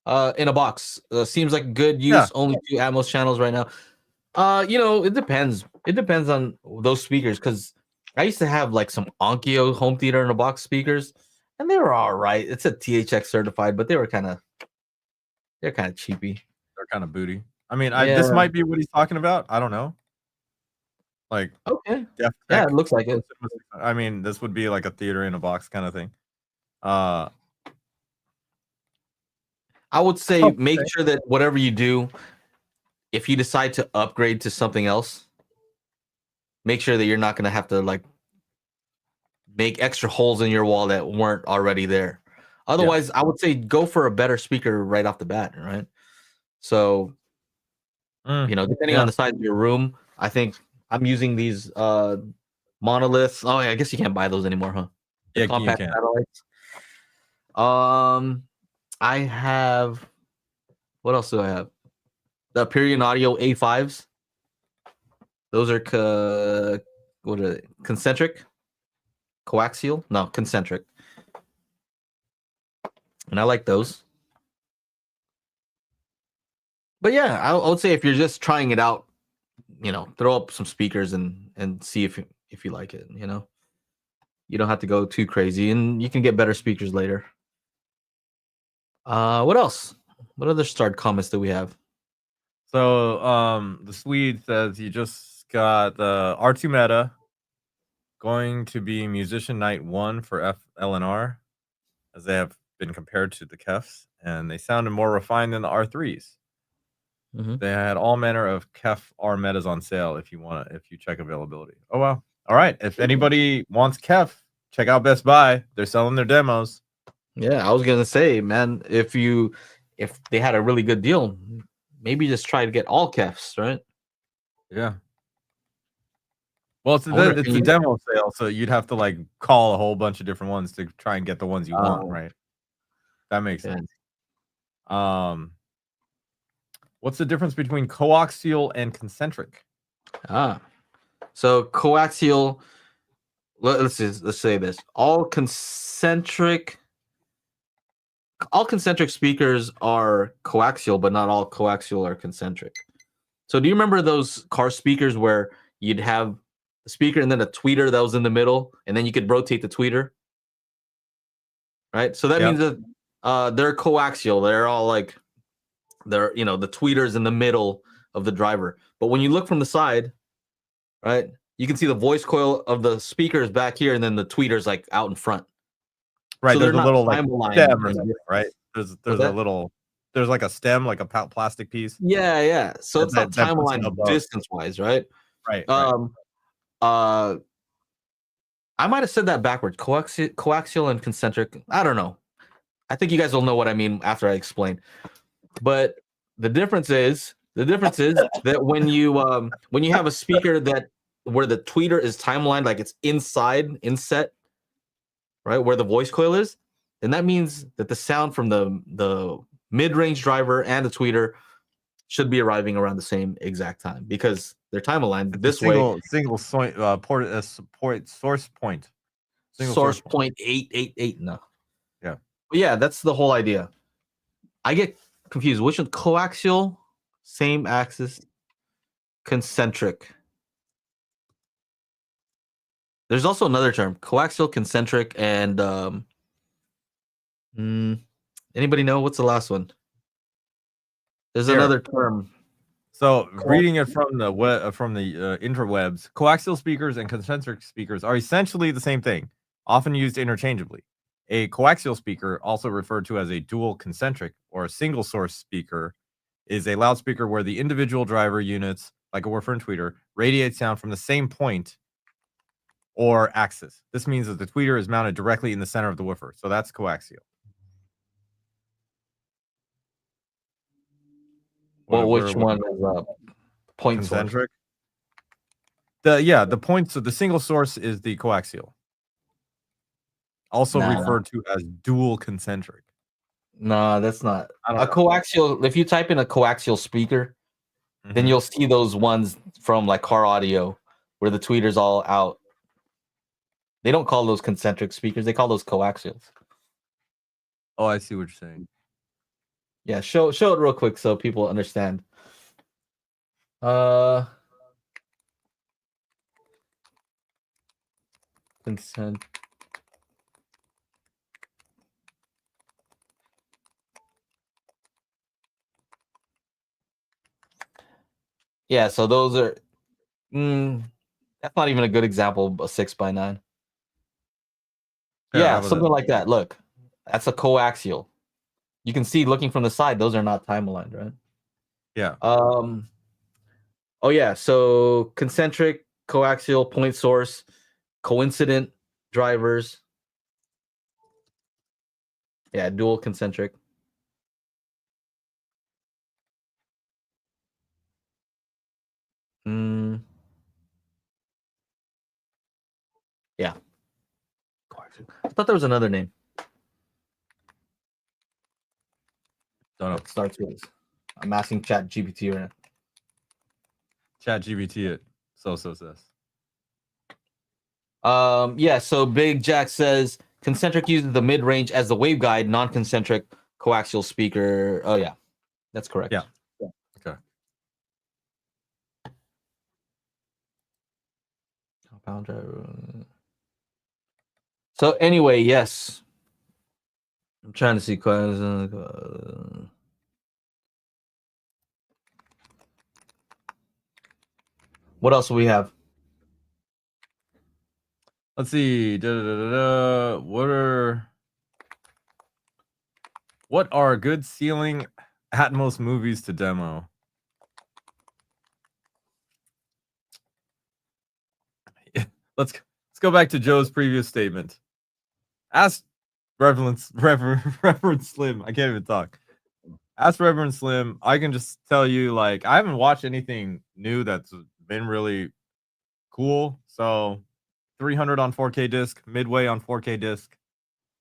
a box. Seems like good use. Only 2 Atmos channels right now. It depends. It depends on those speakers, because I used to have like some Onkyo home theater in a box speakers, and they were all right. It's a THX certified, but they're kind of cheapy. They're kind of booty. I mean, this might be what he's talking about. I don't know. Like, okay, Def Tech, yeah, it looks like it. I mean, this would be like a theater in a box kind of thing. I would say make sure that whatever you do, if you decide to upgrade to something else, make sure that you're not going to have to like make extra holes in your wall that weren't already there. Otherwise, I would say go for a better speaker right off the bat, right? So, depending on the size of your room, I think I'm using these monoliths. Oh, yeah, I guess you can't buy those anymore, huh? The compact satellites. I have, what else do I have? The Period Audio A5s. Those are what are they? Concentric? Coaxial? No, concentric. And I like those. But yeah, I would say if you're just trying it out, throw up some speakers and see if you like it. You don't have to go too crazy, and you can get better speakers later. What else? What other start comments do we have? So the Swede says he just got the R2 Meta, going to be Musician Night 1 for FLNR, as they have been compared to the Kefs, and they sounded more refined than the R3s. They had all manner of Kef R metas on sale if you check availability. Oh wow. All right. If anybody wants Kef, check out Best Buy. They're selling their demos. Yeah, I was gonna say, man, if they had a really good deal, maybe just try to get all Kefs, right? Yeah. Well, it's a demo sale, so you'd have to like call a whole bunch of different ones to try and get the ones you want, right? That makes sense. What's the difference between coaxial and concentric? So coaxial. Let's say this: all concentric speakers are coaxial, but not all coaxial are concentric. So do you remember those car speakers where you'd have a speaker and then a tweeter that was in the middle, and then you could rotate the tweeter? Right. So that means that they're coaxial. They're all like the tweeter's in the middle of the driver. But when you look from the side, right, you can see the voice coil of the speakers back here, and then the tweeter's like out in front. Right. So there's a little like stem or something, right? There's there's like a stem, like a plastic piece. Yeah. So it's not time aligned distance wise, right? Right. I might have said that backwards. Coaxial and concentric. I don't know. I think you guys will know what I mean after I explain. But the difference is that when you have a speaker where the tweeter is time aligned, like it's inset, right, where the voice coil is, then that means that the sound from the mid-range driver and the tweeter should be arriving around the same exact time because they're time aligned this way. Single source point. Source point 888. No. Yeah. But yeah, that's the whole idea. I get confused. Which one? Coaxial, same axis, concentric. There's also another term: coaxial, concentric, and anybody know what's the last one? There's another term. So reading it from the interwebs, coaxial speakers and concentric speakers are essentially the same thing, often used interchangeably. A coaxial speaker, also referred to as a dual concentric or a single source speaker, is a loudspeaker where the individual driver units, like a woofer and tweeter, radiate sound from the same point or axis. This means that the tweeter is mounted directly in the center of the woofer. So that's coaxial. Well, which one is point concentric? The point. So the single source is the coaxial, also referred to as dual concentric. No, that's not a coaxial. If you type in a coaxial speaker, then you'll see those ones from like car audio where the tweeter's all out. They don't call those concentric speakers; they call those coaxials. Oh, I see what you're saying. Yeah, show it real quick so people understand. Consent. Yeah, so those are. That's not even a good example of a 6x9. Yeah, something like that. Look, that's a coaxial. You can see looking from the side, those are not time aligned, right? Yeah. Oh yeah. So concentric, coaxial, point source, coincident drivers. Yeah, dual concentric. Yeah. I thought there was another name. Don't know. It starts with this. I'm asking Chat GPT right now. Chat GPT it. So says. Yeah, so Big Jack says concentric uses the mid-range as the waveguide, non-concentric coaxial speaker. Oh yeah, that's correct. Yeah. Okay. Compound driver. So anyway, yes. I'm trying to see what else do we have? Let's see. What are good ceiling Atmos movies to demo? Let's go back to Joe's previous statement. Ask Reverend Slim. I can't even talk. Ask Reverend Slim. I can just tell you, like, I haven't watched anything new that's been really cool. So 300 on 4K disc, midway on 4K disc.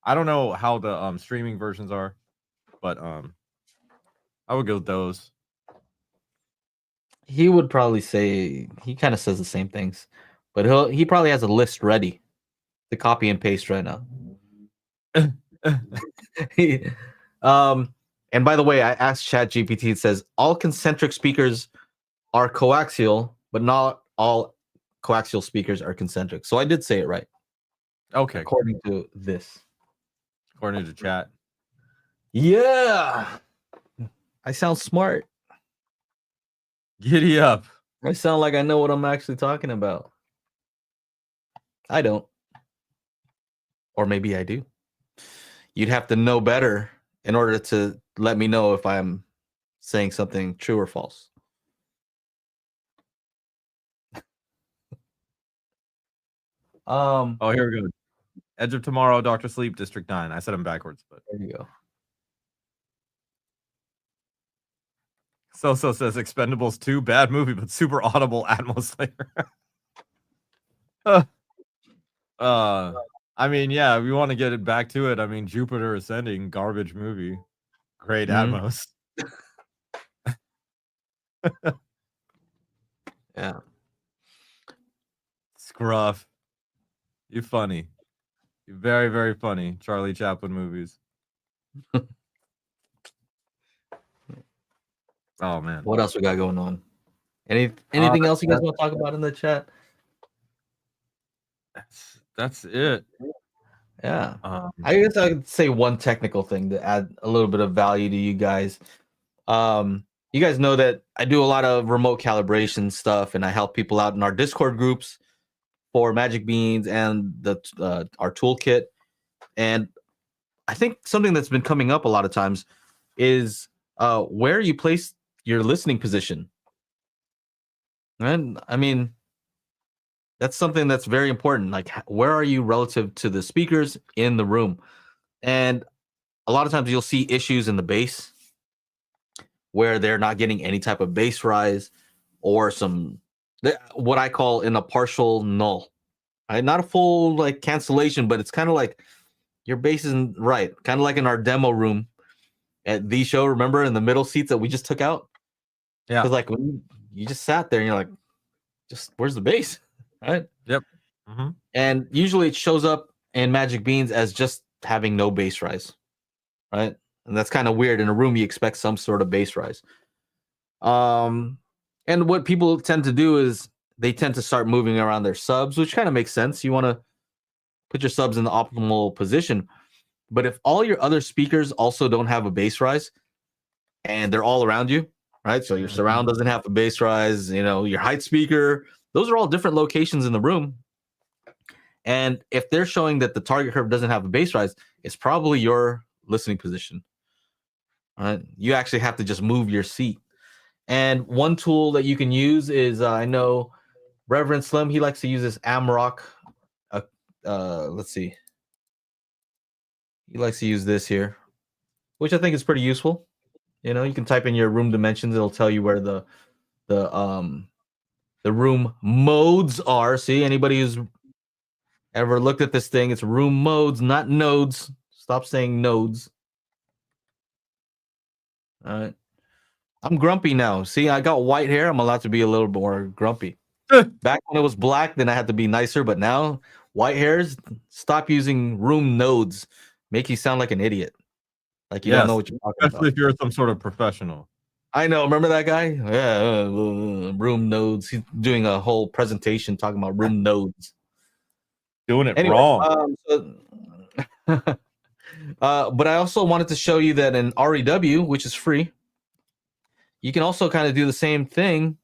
I don't know how the streaming versions are, but I would go with those. He would probably say he kind of says the same things, but he probably has a list ready to copy and paste right now. And by the way, I asked ChatGPT. It says all concentric speakers are coaxial, but not all coaxial speakers are concentric. So I did say it right. Okay. According to this. According to chat. Yeah. I sound smart. Giddy up. I sound like I know what I'm actually talking about. I don't. Or maybe I do. You'd have to know better in order to let me know if I'm saying something true or false. Oh, here we go. Edge of Tomorrow, Dr. Sleep, District 9. I said them backwards, but there you go. So says Expendables 2, bad movie, but super audible Atmos layer. I mean, yeah, we want to get it back to it. I mean, Jupiter Ascending, garbage movie. Great Atmos. Yeah. Scruff. You funny. You're very, very funny. Charlie Chaplin movies. Oh man. What else we got going on? Anything else you guys want to talk about in the chat? That's it. Yeah. I guess I could say one technical thing to add a little bit of value to you guys. You guys know that I do a lot of remote calibration stuff, and I help people out in our Discord groups for Magic Beans and our toolkit. And I think something that's been coming up a lot of times is where you place your listening position. And I mean, that's something that's very important. Like, where are you relative to the speakers in the room? And a lot of times you'll see issues in the bass where they're not getting any type of bass rise or what I call in a partial null. Right? Not a full like cancellation, but it's kind of like your bass isn't right. Kind of like in our demo room at the show. Remember in the middle seats that we just took out? Yeah. Because like when you just sat there and you're like, just where's the bass? Right? Yep. And usually it shows up in Magic Beans as just having no bass rise. Right? And that's kind of weird. In a room, you expect some sort of bass rise. And what people tend to do is they tend to start moving around their subs, which kind of makes sense. You want to put your subs in the optimal position. But if all your other speakers also don't have a bass rise and they're all around you, right? So your surround doesn't have a bass rise, your height speaker, those are all different locations in the room. And if they're showing that the target curve doesn't have a bass rise, it's probably your listening position. Right? You actually have to just move your seat. And one tool that you can use is I know Reverend Slim, he likes to use this Amarok. Let's see. He likes to use this here, which I think is pretty useful. You can type in your room dimensions. It'll tell you where the room modes are. See, anybody who's ever looked at this thing, it's room modes, not nodes. Stop saying nodes. All right. I'm grumpy now. See, I got white hair. I'm allowed to be a little more grumpy. Back when it was black, then I had to be nicer. But now, white hairs, stop using room nodes. Make you sound like an idiot. Like you don't know what you're talking about. Especially if you're some sort of professional. I know. Remember that guy? Yeah, room nodes. He's doing a whole presentation talking about room nodes. Doing it wrong. But I also wanted to show you that in REW, which is free, you can also kind of do the same thing,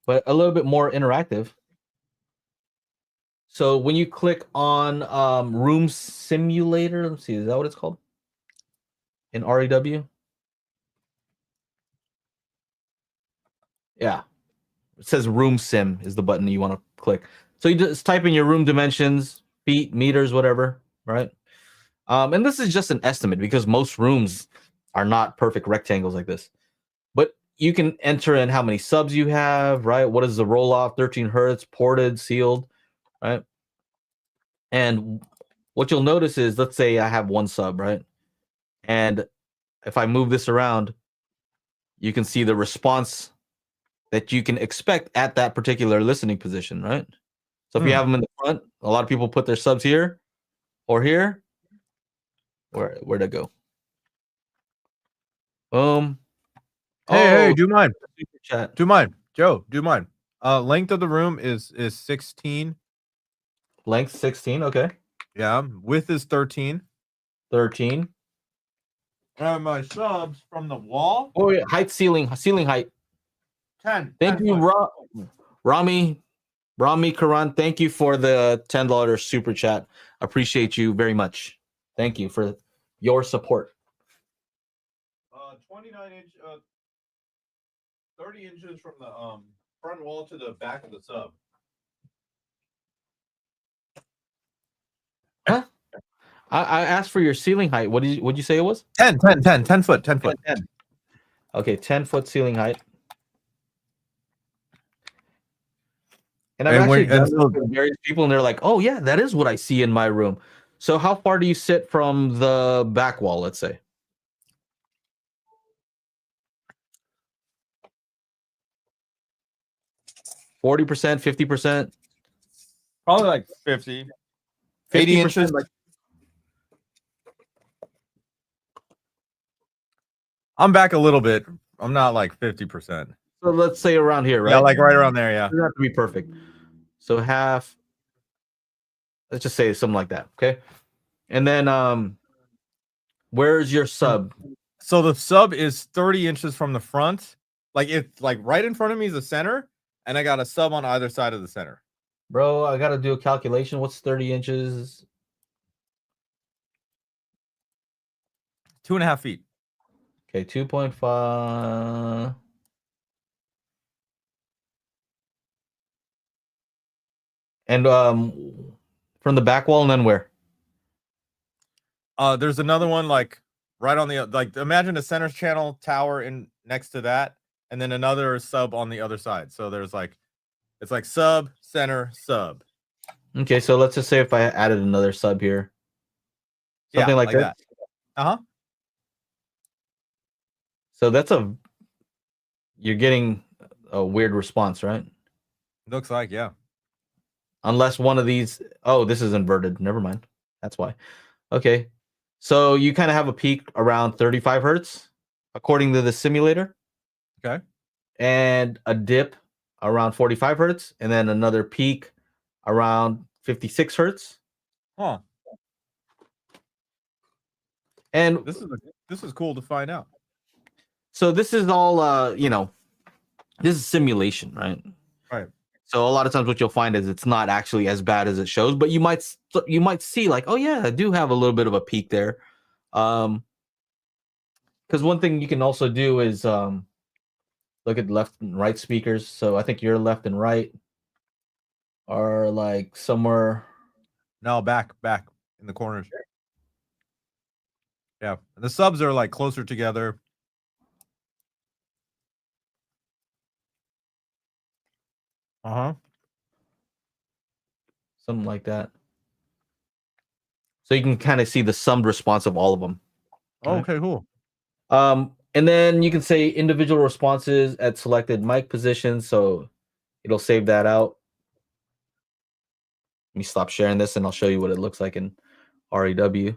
but a little bit more interactive. So when you click on Room Simulator, let's see, is that what it's called? In REW? Yeah. It says Room Sim is the button you want to click. So you just type in your room dimensions, feet, meters, whatever, right? And this is just an estimate because most rooms are not perfect rectangles like this. But you can enter in how many subs you have, right? What is the roll off? 13 hertz, ported, sealed, right? And what you'll notice is, let's say I have one sub, right? And if I move this around, you can see the response that you can expect at that particular listening position, right? So if you have them in the front, a lot of people put their subs here or here. Where'd it go? Boom. Hey, do mine. Super chat. Do mine. Joe, do mine. Length of the room is 16. Length 16, okay. Yeah. Width is 13. 13. And my subs from the wall. Oh yeah, ceiling height. 10. Thank 10 you, Rami Karan. Thank you for the $10 super chat. Appreciate you very much. Thank you for your support. 29-inch, 30 inches from the front wall to the back of the sub. Huh? I asked for your ceiling height. What'd you say it was? 10 foot. 10 foot. 10. Okay, 10-foot ceiling height. And I've actually done this with various people, and they're like, "Oh yeah, that is what I see in my room." So how far do you sit from the back wall? Let's say 40%, 50%, Probably like 50. 80 inches. Like, I'm back a little bit. I'm not like 50%. so let's say around here, right? Yeah, like right around there. Yeah. It doesn't have to be perfect. So half. Let's just say something like that. Okay. And then where's your sub? So the sub is 30 inches from the front. Like it's like right in front of me is the center, and I got a sub on either side of the center. Bro, I gotta do a calculation. What's 30 inches? 2.5 feet. Okay, 2.5. And from the back wall, and then where? There's another one like right on the like. Imagine a center channel tower in next to that, and then another sub on the other side. So there's like, it's like sub, center, sub. Okay, so let's just say if I added another sub here, something like that. So you're getting a weird response, right? Looks like, yeah. Unless one of these, oh, this is inverted. Never mind. That's why. Okay. So you kind of have a peak around 35 hertz, according to the simulator. Okay. And a dip around 45 hertz, and then another peak around 56 hertz. Huh. And this is cool to find out. So this is all this is simulation, right? Right. So a lot of times what you'll find is it's not actually as bad as it shows, but you might see like, oh yeah, I do have a little bit of a peak there. Because one thing you can also do is look at left and right speakers. So I think your left and right are like somewhere. No, back in the corners. Yeah, the subs are like closer together. Something like that. So you can kind of see the summed response of all of them. Oh, okay, cool. And then you can say individual responses at selected mic positions. So it'll save that out. Let me stop sharing this and I'll show you what it looks like in REW.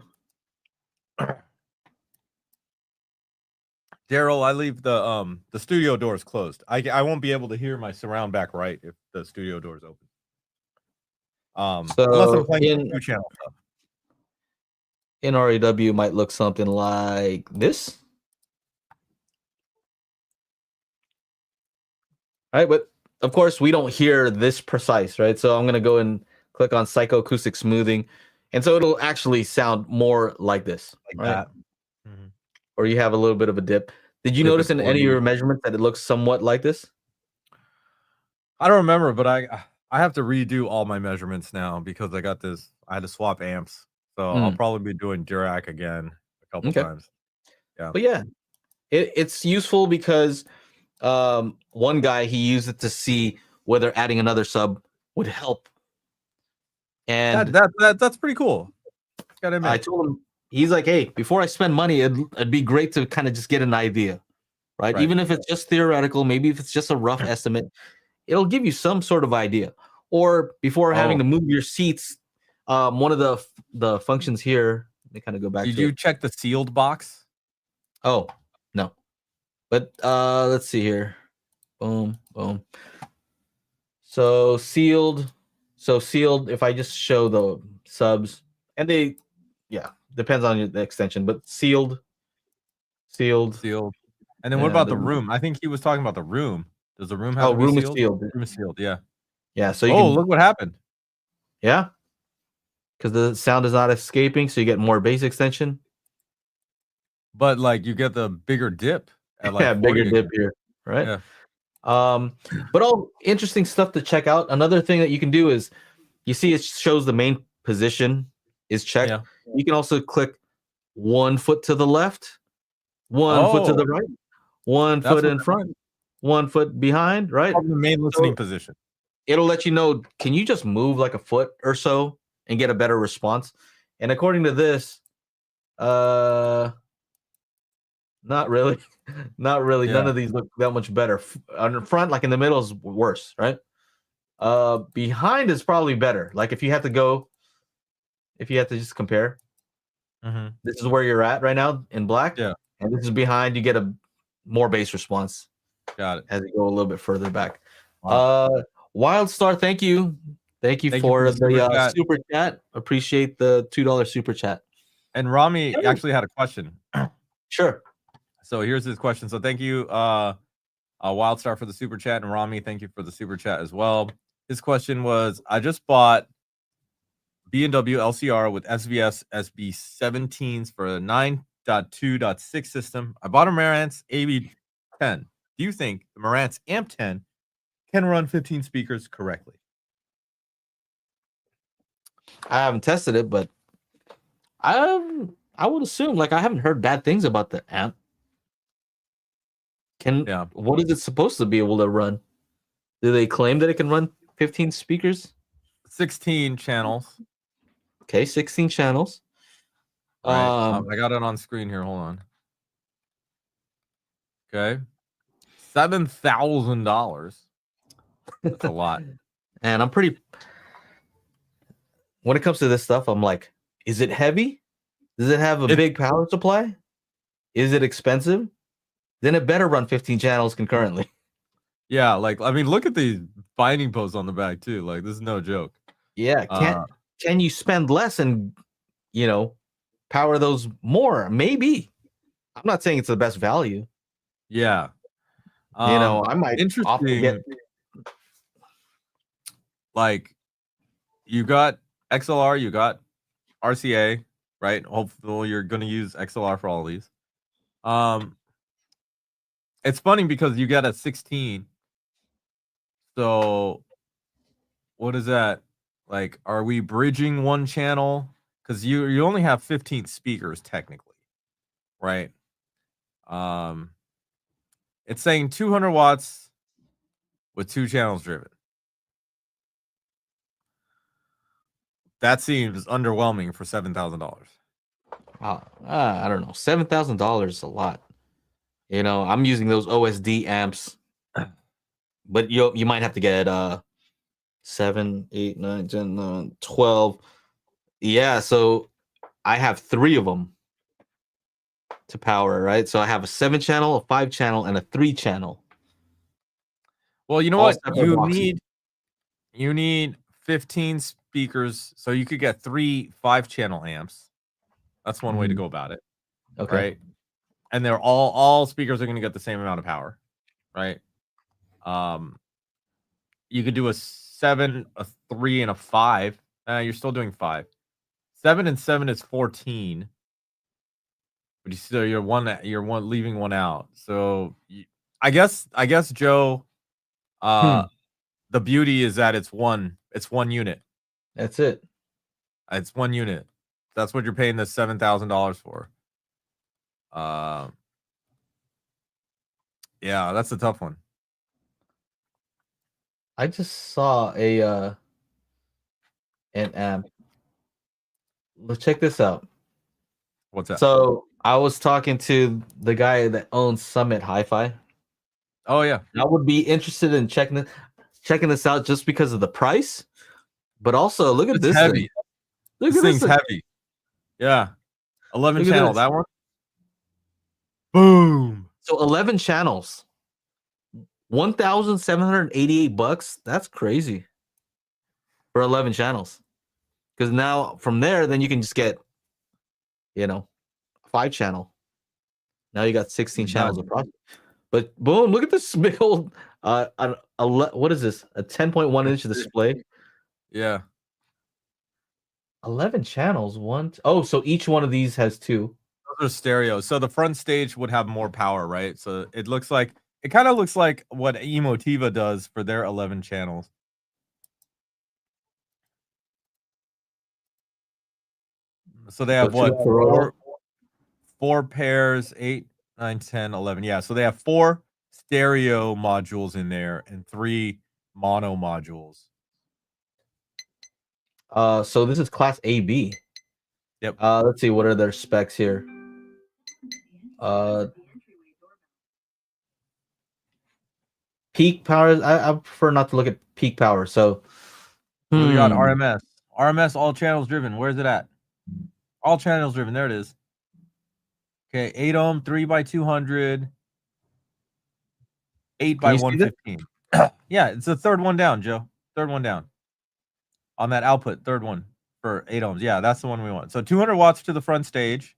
Daryl, I leave the studio doors closed. I won't be able to hear my surround back right if the studio doors open. So unless I'm playing two channel stuff. In REW might look something like this. All right, but of course we don't hear this precise, right? So I'm gonna go and click on psychoacoustic smoothing, and so it'll actually sound more like this, like right? that. Mm-hmm. Or you have a little bit of a dip. Did you notice in any of your measurements that it looks somewhat like this? I don't remember, but I have to redo all my measurements now because I had to swap amps. So I'll probably be doing Dirac again a couple times. Yeah. But yeah, it's useful because One guy, he used it to see whether adding another sub would help. And that's pretty cool. Gotta admit. I told him, he's like, hey, before I spend money, it'd be great to kind of just get an idea, right? Even if it's just theoretical, maybe if it's just a rough estimate, it'll give you some sort of idea. Or before having to move your seats, one of the functions here, let me kind of go back. Did you check the sealed box? Oh, no. But let's see here. Boom, boom. So sealed. If I just show the subs, and they, depends on the extension, but sealed. And then what about the room? I think he was talking about the room. Does the room have to be room sealed? is sealed. Room is sealed, yeah. Yeah, so you can, look what happened. Yeah. Because the sound is not escaping, so you get more bass extension. But like you get the bigger dip at like bigger dip here, right? Yeah. But all interesting stuff to check out. Another thing that you can do is, you see it shows the main position is checked. Yeah. You can also click 1 foot to the left, 1 foot to the right, 1 foot in front, 1 foot behind, right? The main listening position. It'll let you know, can you just move like a foot or so and get a better response? And according to this, not really. Not really. Yeah. None of these look that much better. On the front, like in the middle, is worse, right? Behind is probably better. Like if you have to just compare, this is where you're at right now in black. Yeah. And this is behind, you get a more bass response. Got it. As you go a little bit further back. Wow. Wildstar, thank you. Thank you for the super chat. Appreciate the $2 super chat. And Rami actually had a question. Sure. So here's his question. So thank you, Wildstar, for the super chat, and Rami, thank you for the super chat as well. His question was, I just bought B&W LCR with SVS SB17s for a 9.2.6 system. I bought a Marantz AB10. Do you think the Marantz AMP10 can run 15 speakers correctly? I haven't tested it, but I would assume, like, I haven't heard bad things about the amp. What is it supposed to be able to run? Do they claim that it can run 15 speakers? 16 channels. Okay, 16 channels. Right. I got it on screen here. Hold on. Okay. $7,000. That's a lot. And when it comes to this stuff, I'm like, is it heavy? Does it have a big power supply? Is it expensive? Then it better run 15 channels concurrently. Yeah, like, I mean, look at the binding posts on the back too. Like, this is no joke. Yeah, can you spend less and, power those more? Maybe. I'm not saying it's the best value. Yeah. I might interesting. Like, you got XLR, you got RCA, right? Hopefully you're going to use XLR for all of these. It's funny because you get a 16. So what is that? Like, are we bridging one channel? Because you only have 15 speakers technically, right? It's saying 200 watts with 2 channels driven. That seems underwhelming for $7,000. I don't know. $7,000 is a lot. I'm using those OSD amps, but you might have to get 7, 8, 9, 10, 11, 12. Yeah, so I have 3 of them to power, right? So I have a 7-channel, a 5-channel, and a 3-channel. Well, you know what? You need 15 speakers, so you could get 3 5-channel amps. That's one way to go about it. Okay. Right? And they're all speakers are going to get the same amount of power, right? You could do a 7, a 3, and a 5. You're still doing 5. 7 and 7 is 14. But you're leaving one out. So I guess Joe, the beauty is that it's one unit. That's it. It's 1 unit. That's what you're paying this $7,000 for. Yeah, that's a tough one. I just saw an amp. Let's check this out. What's that? So I was talking to the guy that owns Summit Hi-Fi. Oh yeah, I would be interested in checking this out just because of the price, but also look at it's this thing. heavy. Look This at this thing's thing. heavy. Yeah, 11 Look at channel. this. That one. Boom. So 11 channels, $1,788. That's crazy for 11 channels. Because now from there, then you can just get, 5 channel. Now you got 16 channels of process. But boom, look at this big old what is this? A 10.1 inch display. Yeah. 11 channels. So each one of these has 2. Those are stereo. So the front stage would have more power, right? So it kind of looks like what Emotiva does for their 11 channels. So they have what? Four pairs, 8, 9, 10, 11. Yeah. So they have 4 stereo modules in there and 3 mono modules. So this is class AB. Yep. Let's see, what are their specs here? Peak power. I prefer not to look at peak power. So We got RMS. RMS all channels driven. Where's it at? All channels driven. There it is. Okay, 8 ohm, 3x200, 8x115. Yeah, it's the third one down, Joe. Third one down. On that output, third one for 8 ohms. Yeah, that's the one we want. So 200 watts to the front stage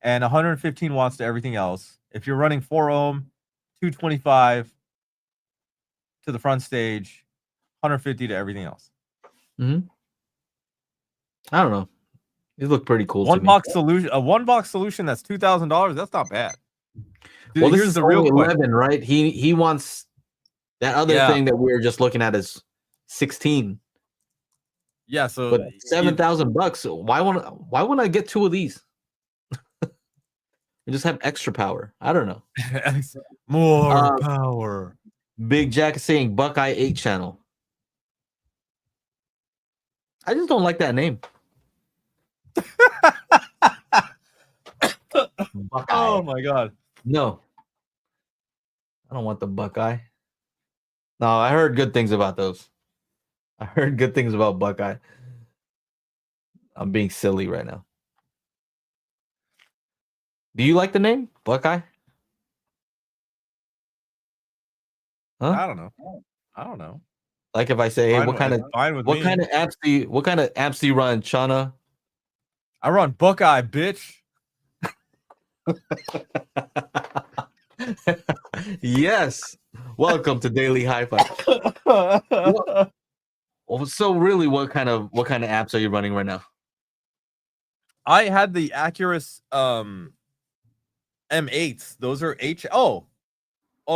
and 115 watts to everything else. If you're running 4 ohm, 225 to the front stage, 150 to everything else. Mm-hmm. I don't know. These look pretty cool. One box solution, a one box solution that's $2,000. That's not bad. Dude, well, this here's is the real only 11, question. right? He wants that other thing that we were just looking at is 16. Yeah, so but $7,000. Why wouldn't I get 2 of these? And just have extra power. I don't know. More power. Big Jack is saying Buckeye 8 channel. I just don't like that name. Oh my god. No. I don't want the Buckeye. No, I heard good things about those. I heard good things about Buckeye. I'm being silly right now. Do you like the name Buckeye? Huh? I don't know. Like if I say, hey, what kind of amps do you run, Chana? I run Buckeye, bitch. Yes. Welcome to Daily HiFi. So really, what kind of apps are you running right now? I had the Accurus M8s. Those are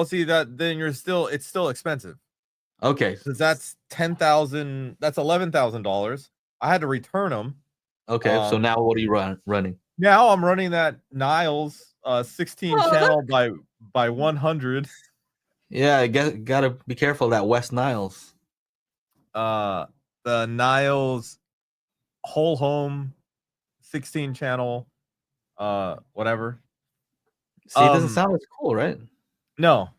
see that then it's still expensive. Okay. Because that's $10,000, that's $11,000. I had to return them. Okay, so now what are you running? Now I'm running that Niles 16 channel by 100. Yeah, gotta be careful of that West Niles. The Niles whole home 16 channel whatever. See, it doesn't sound as cool, right? No.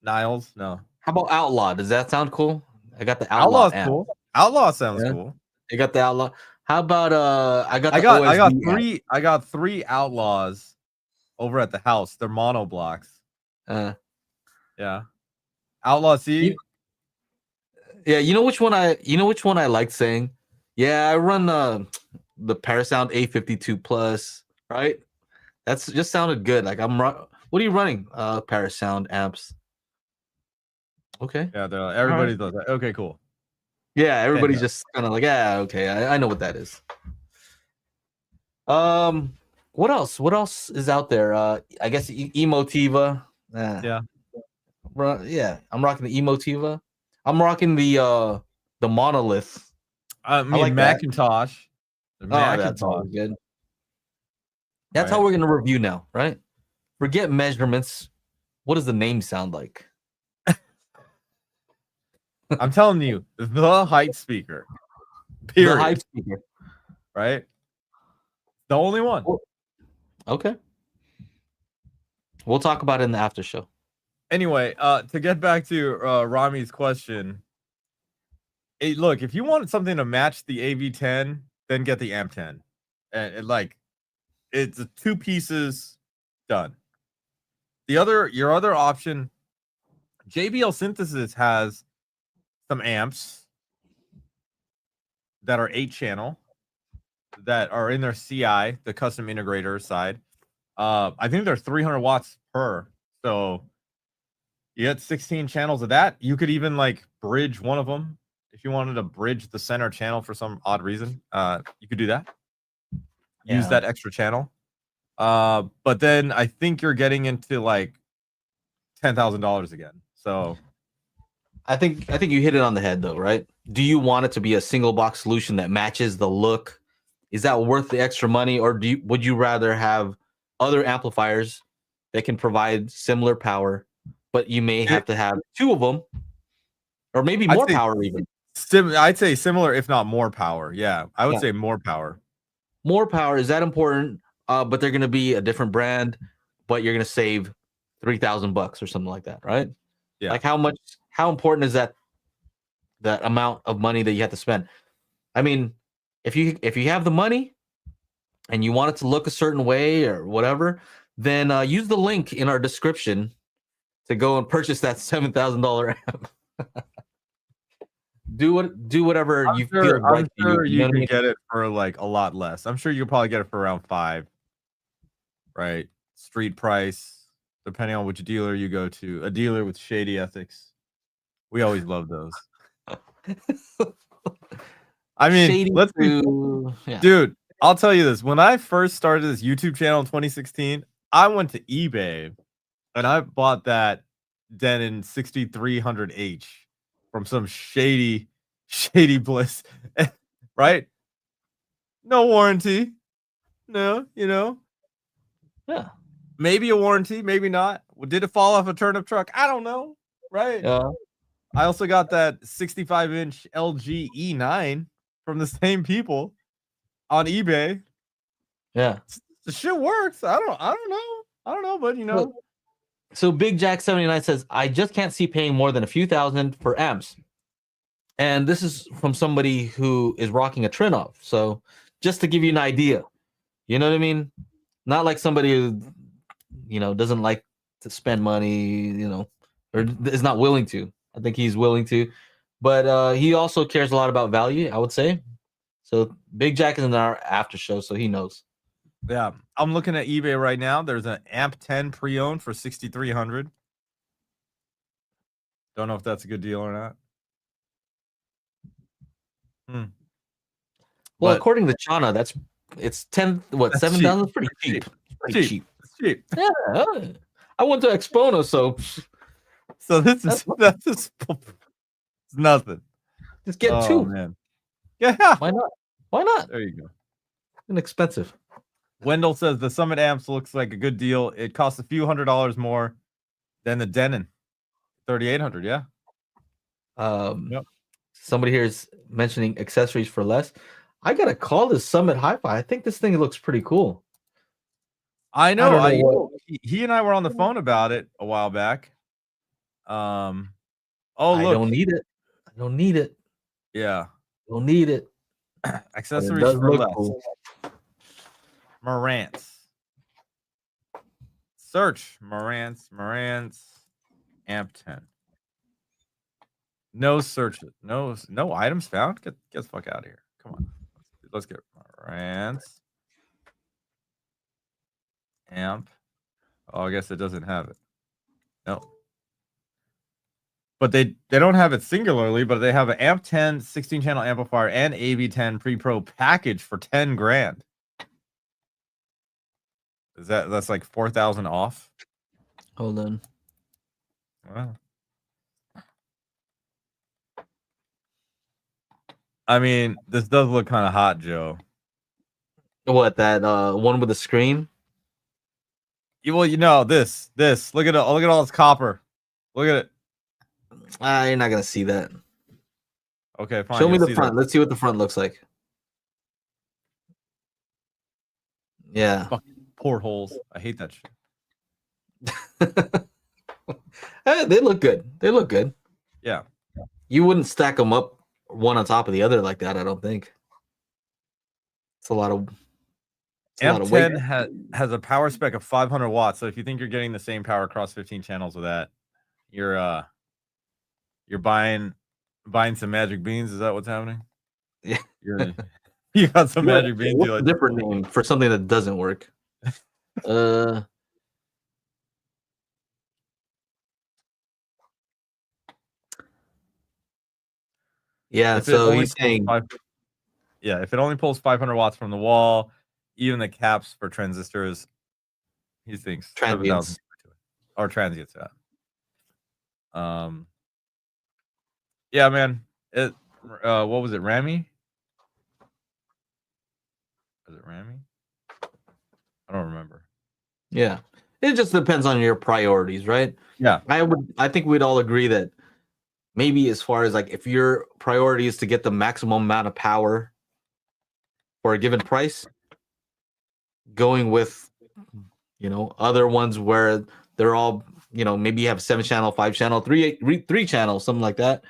Niles, no. How about Outlaw? Does that sound cool? I got the Outlaw Outlaw's app. cool. Outlaw sounds cool. I got the Outlaw. How about I got I got 3 Outlaws over at the house. They're mono blocks. Yeah. Outlaw C. Yeah, you know which one I like saying? Yeah, I run the Parasound A52 Plus, right? That's just sounded good. Like what are you running? Parasound amps. Okay. Yeah, everybody does that. Okay, cool. Yeah, everybody's just kind of like, yeah, okay, I know what that is. What else? What else is out there? I guess Emotiva. Yeah. Yeah, I'm rocking the Emotiva. I'm rocking the Monolith. I like Macintosh. That's all good. That's how we're gonna review now, right? Forget measurements. What does the name sound like? I'm telling you, the height speaker. Period. The height speaker. Right? The only one. Okay. We'll talk about it in the after show. Anyway, to get back to Rami's question, look, if you want something to match the AV10, then get the AMP10. And like, it's 2 pieces done. Your other option, JBL Synthesis has some amps that are 8-channel that are in their CI, the custom integrator side. I think they're 300 watts per. So you get 16 channels of that. You could even like bridge one of them if you wanted to bridge the center channel for some odd reason. You could do that. Use that extra channel. But then I think you're getting into like $10,000 again. So I think you hit it on the head though, right? Do you want it to be a single box solution that matches the look? Is that worth the extra money, or would you rather have other amplifiers that can provide similar power, but you may have to have 2 of them, or maybe more power even? I'd say similar, if not more power. Yeah, I would say more power. More power, is that important? But they're going to be a different brand, but you're going to save $3,000 or something like that, right? Yeah. Like how important is that amount of money that you have to spend? I mean, if you have the money and you want it to look a certain way or whatever, then use the link in our description to go and purchase that $7,000 amp. do whatever you feel right. I'm sure you can get it for like a lot less. I'm sure you could probably get it for around 5, right? Street price, depending on which dealer you go to. A dealer with shady ethics. We always love those. I mean, dude, I'll tell you this. When I first started this YouTube channel in 2016, I went to eBay and I bought that Denon 6300H from some shady bliss, right? No warranty. No, Yeah. Maybe a warranty, maybe not. Did it fall off a turnip truck? I don't know, right? Yeah. I also got that 65-inch LG E9 from the same people on eBay. Yeah. The shit works. I don't know, but So Big Jack 79 says, I just can't see paying more than a few thousand for amps. And this is from somebody who is rocking a Trinov. So just to give you an idea, you know what I mean? Not like somebody who, doesn't like to spend money, or is not willing to. I think he's willing to, but he also cares a lot about value, I would say. So Big Jack is in our after show, so he knows. Yeah, I'm looking at eBay right now. There's an AMP10 pre-owned for $6,300. Don't know if that's a good deal or not. Well, according to Chana, it's 7,000. Pretty cheap. Pretty cheap. It's cheap. Yeah, I went to Expono, so this is it's nothing. Just get 2. Man. Yeah. Why not? There you go. Inexpensive. Wendell says the Summit amps looks like a good deal. It costs a few $100s more than the Denon 3800. Yeah. Yep. Somebody here is mentioning accessories for less. I gotta call this Summit HiFi. I think this thing looks pretty cool. I know. He and I were on the phone about it a while back. Look. I don't need it. Yeah. Don't need it. Accessories for less. Cool. Marantz. Search Marantz amp 10. No search. No items found. Get the fuck out of here. Come on. Let's get Marantz amp. Oh, I guess it doesn't have it. No. But they don't have it singularly, but they have an amp 10 16-channel amplifier and AV10 pre-pro package for $10,000. That's like 4,000 off? Hold on. Wow. I mean, this does look kind of hot, Joe. What, that one with the screen? Well, this. Look at all this copper. Look at it. You're not gonna see that. Okay, fine. Show me You'll the see front. that. Let's see what the front looks like. Yeah. Fucking portholes. I hate that shit. They look good. They look good. Yeah. You wouldn't stack them up one on top of the other like that, I don't think. It's a lot of weight. M10 has a power spec of 500 watts. So if you think you're getting the same power across 15 channels with that, you're buying some magic beans. Is that what's happening? Yeah. You got some magic beans. What's a different name for something that doesn't work? Yeah, so he's saying, if it only pulls 500 watts from the wall, even the caps for transistors, he thinks 7,000 or transients. Yeah, man. What was it, Rami? Was it Rami? I don't remember. Yeah, it just depends on your priorities, right? Yeah, I think we'd all agree that maybe as far as like if your priority is to get the maximum amount of power for a given price, going with other ones where they're all maybe you have 7-channel, 5-channel, 3 channels, something like that,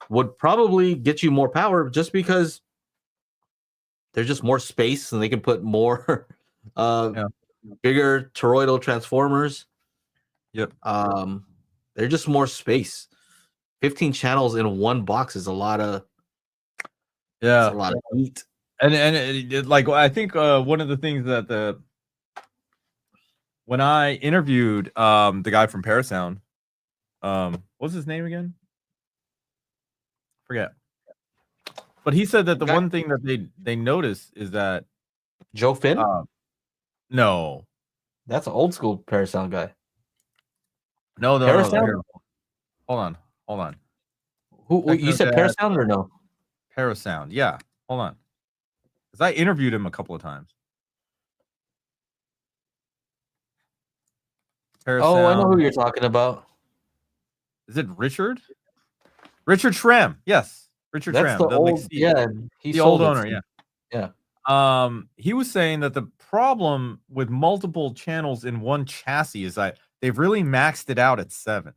would probably get you more power just because there's just more space and they can put more bigger toroidal transformers. Yep. They're just more space. 15 channels in one box is a lot of heat. And like I think one of the things that when I interviewed the guy from Parasound, what's his name again? Forget. But he said that the one thing that they notice is that Joe Finn? No. That's an old school Parasound guy. No. Hold on. Who you said Parasound or no? Parasound, yeah. Hold on. Because I interviewed him a couple of times. Parasound. Oh, I know who you're talking about. Is it Richard? Richard Schramm. Yes. Richard Schramm. The old, the old owner, yeah. He was saying that the problem with multiple channels in one chassis is that they've really maxed it out at 7.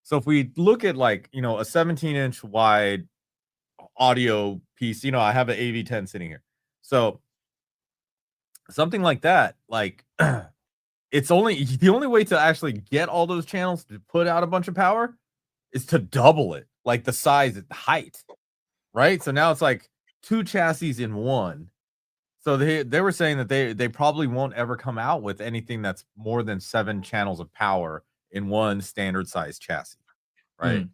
So if we look at like, a 17-inch wide audio piece, I have an AV10 sitting here. So something like that, like it's the only way to actually get all those channels to put out a bunch of power is to double it, like the size, the height, right? So now it's like 2 chassis in one. So they were saying that they probably won't ever come out with anything that's more than 7 channels of power in one standard size chassis, right?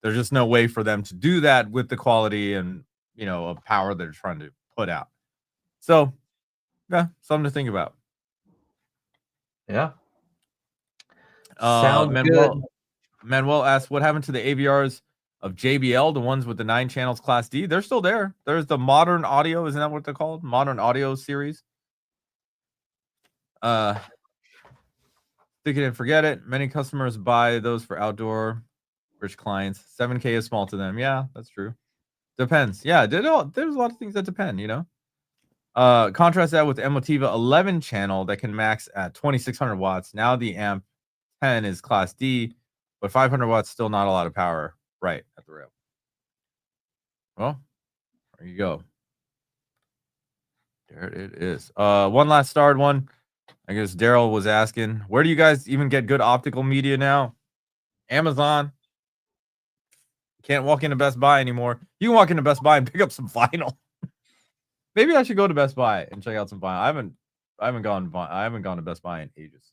There's just no way for them to do that with the quality and of power they're trying to put out. So yeah, something to think about. Yeah. Sounds good. Manuel asked, what happened to the AVRs of JBL, the ones with the 9 channels Class D? They're still there. There's the Modern Audio, isn't that what they're called? Modern Audio series. Stick it and forget it. Many customers buy those for outdoor rich clients. 7K is small to them. Yeah, that's true. Depends. Yeah, there's a lot of things that depend, Contrast that with Emotiva 11 channel that can max at 2600 watts. Now the amp 10 is Class D, but 500 watts still not a lot of power right at the rail. Well, there you go. There it is. One last starred one. I guess Daryl was asking, where do you guys even get good optical media now? Amazon. Can't walk into Best Buy anymore. You can walk into Best Buy and pick up some vinyl. Maybe I should go to Best Buy and check out some vinyl. I haven't gone to Best Buy in ages.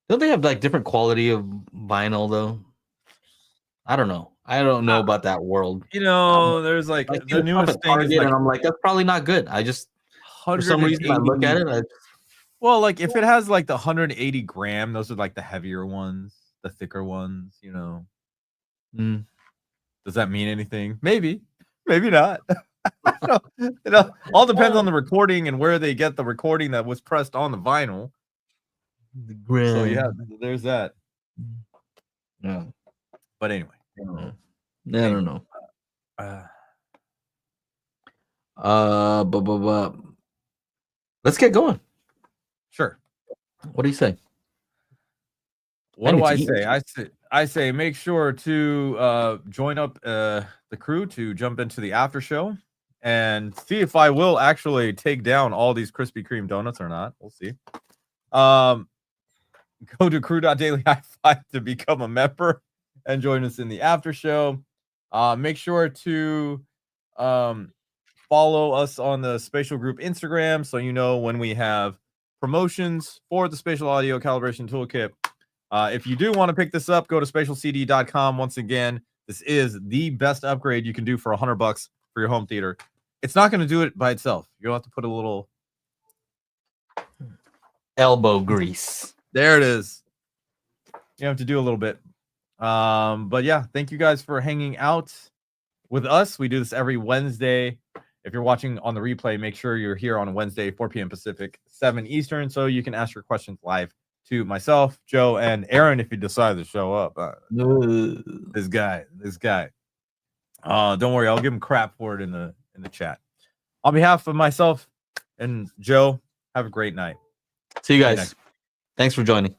Don't they have like different quality of vinyl though? I don't know. I don't know about that world. There's like the newest thing is like, and I'm like, that's probably not good. I just for some reason I look at it. Well, like if it has like the 180 gram, those are like the heavier ones, the thicker ones. Does that mean anything? Maybe not. All depends on the recording and where they get the recording that was pressed on the vinyl. So yeah, there's that. Yeah. But anyway. I don't know. But let's get going. Sure. What do you say? What do I say? I say make sure to join up the crew to jump into the after show and see if I will actually take down all these Krispy Kreme donuts or not. We'll see. Go to crew.dailyhifi to become a member and join us in the after show. Make sure to follow us on the Spatial Group Instagram so you know when we have promotions for the Spatial Audio Calibration Toolkit. If you do want to pick this up, go to spatialcd.com. Once again, this is the best upgrade you can do for $100 for your home theater. It's not going to do it by itself. You'll have to put a little elbow grease. There it is. You have to do a little bit. But yeah, thank you guys for hanging out with us. We do this every Wednesday. If you're watching on the replay, make sure you're here on Wednesday, 4 p.m. Pacific, 7 Eastern, so you can ask your questions live to myself, Joe, and Aaron if you decide to show up. This guy. Don't worry, I'll give him crap for it in the chat. On behalf of myself and Joe, have a great night. See you guys. Thanks for joining.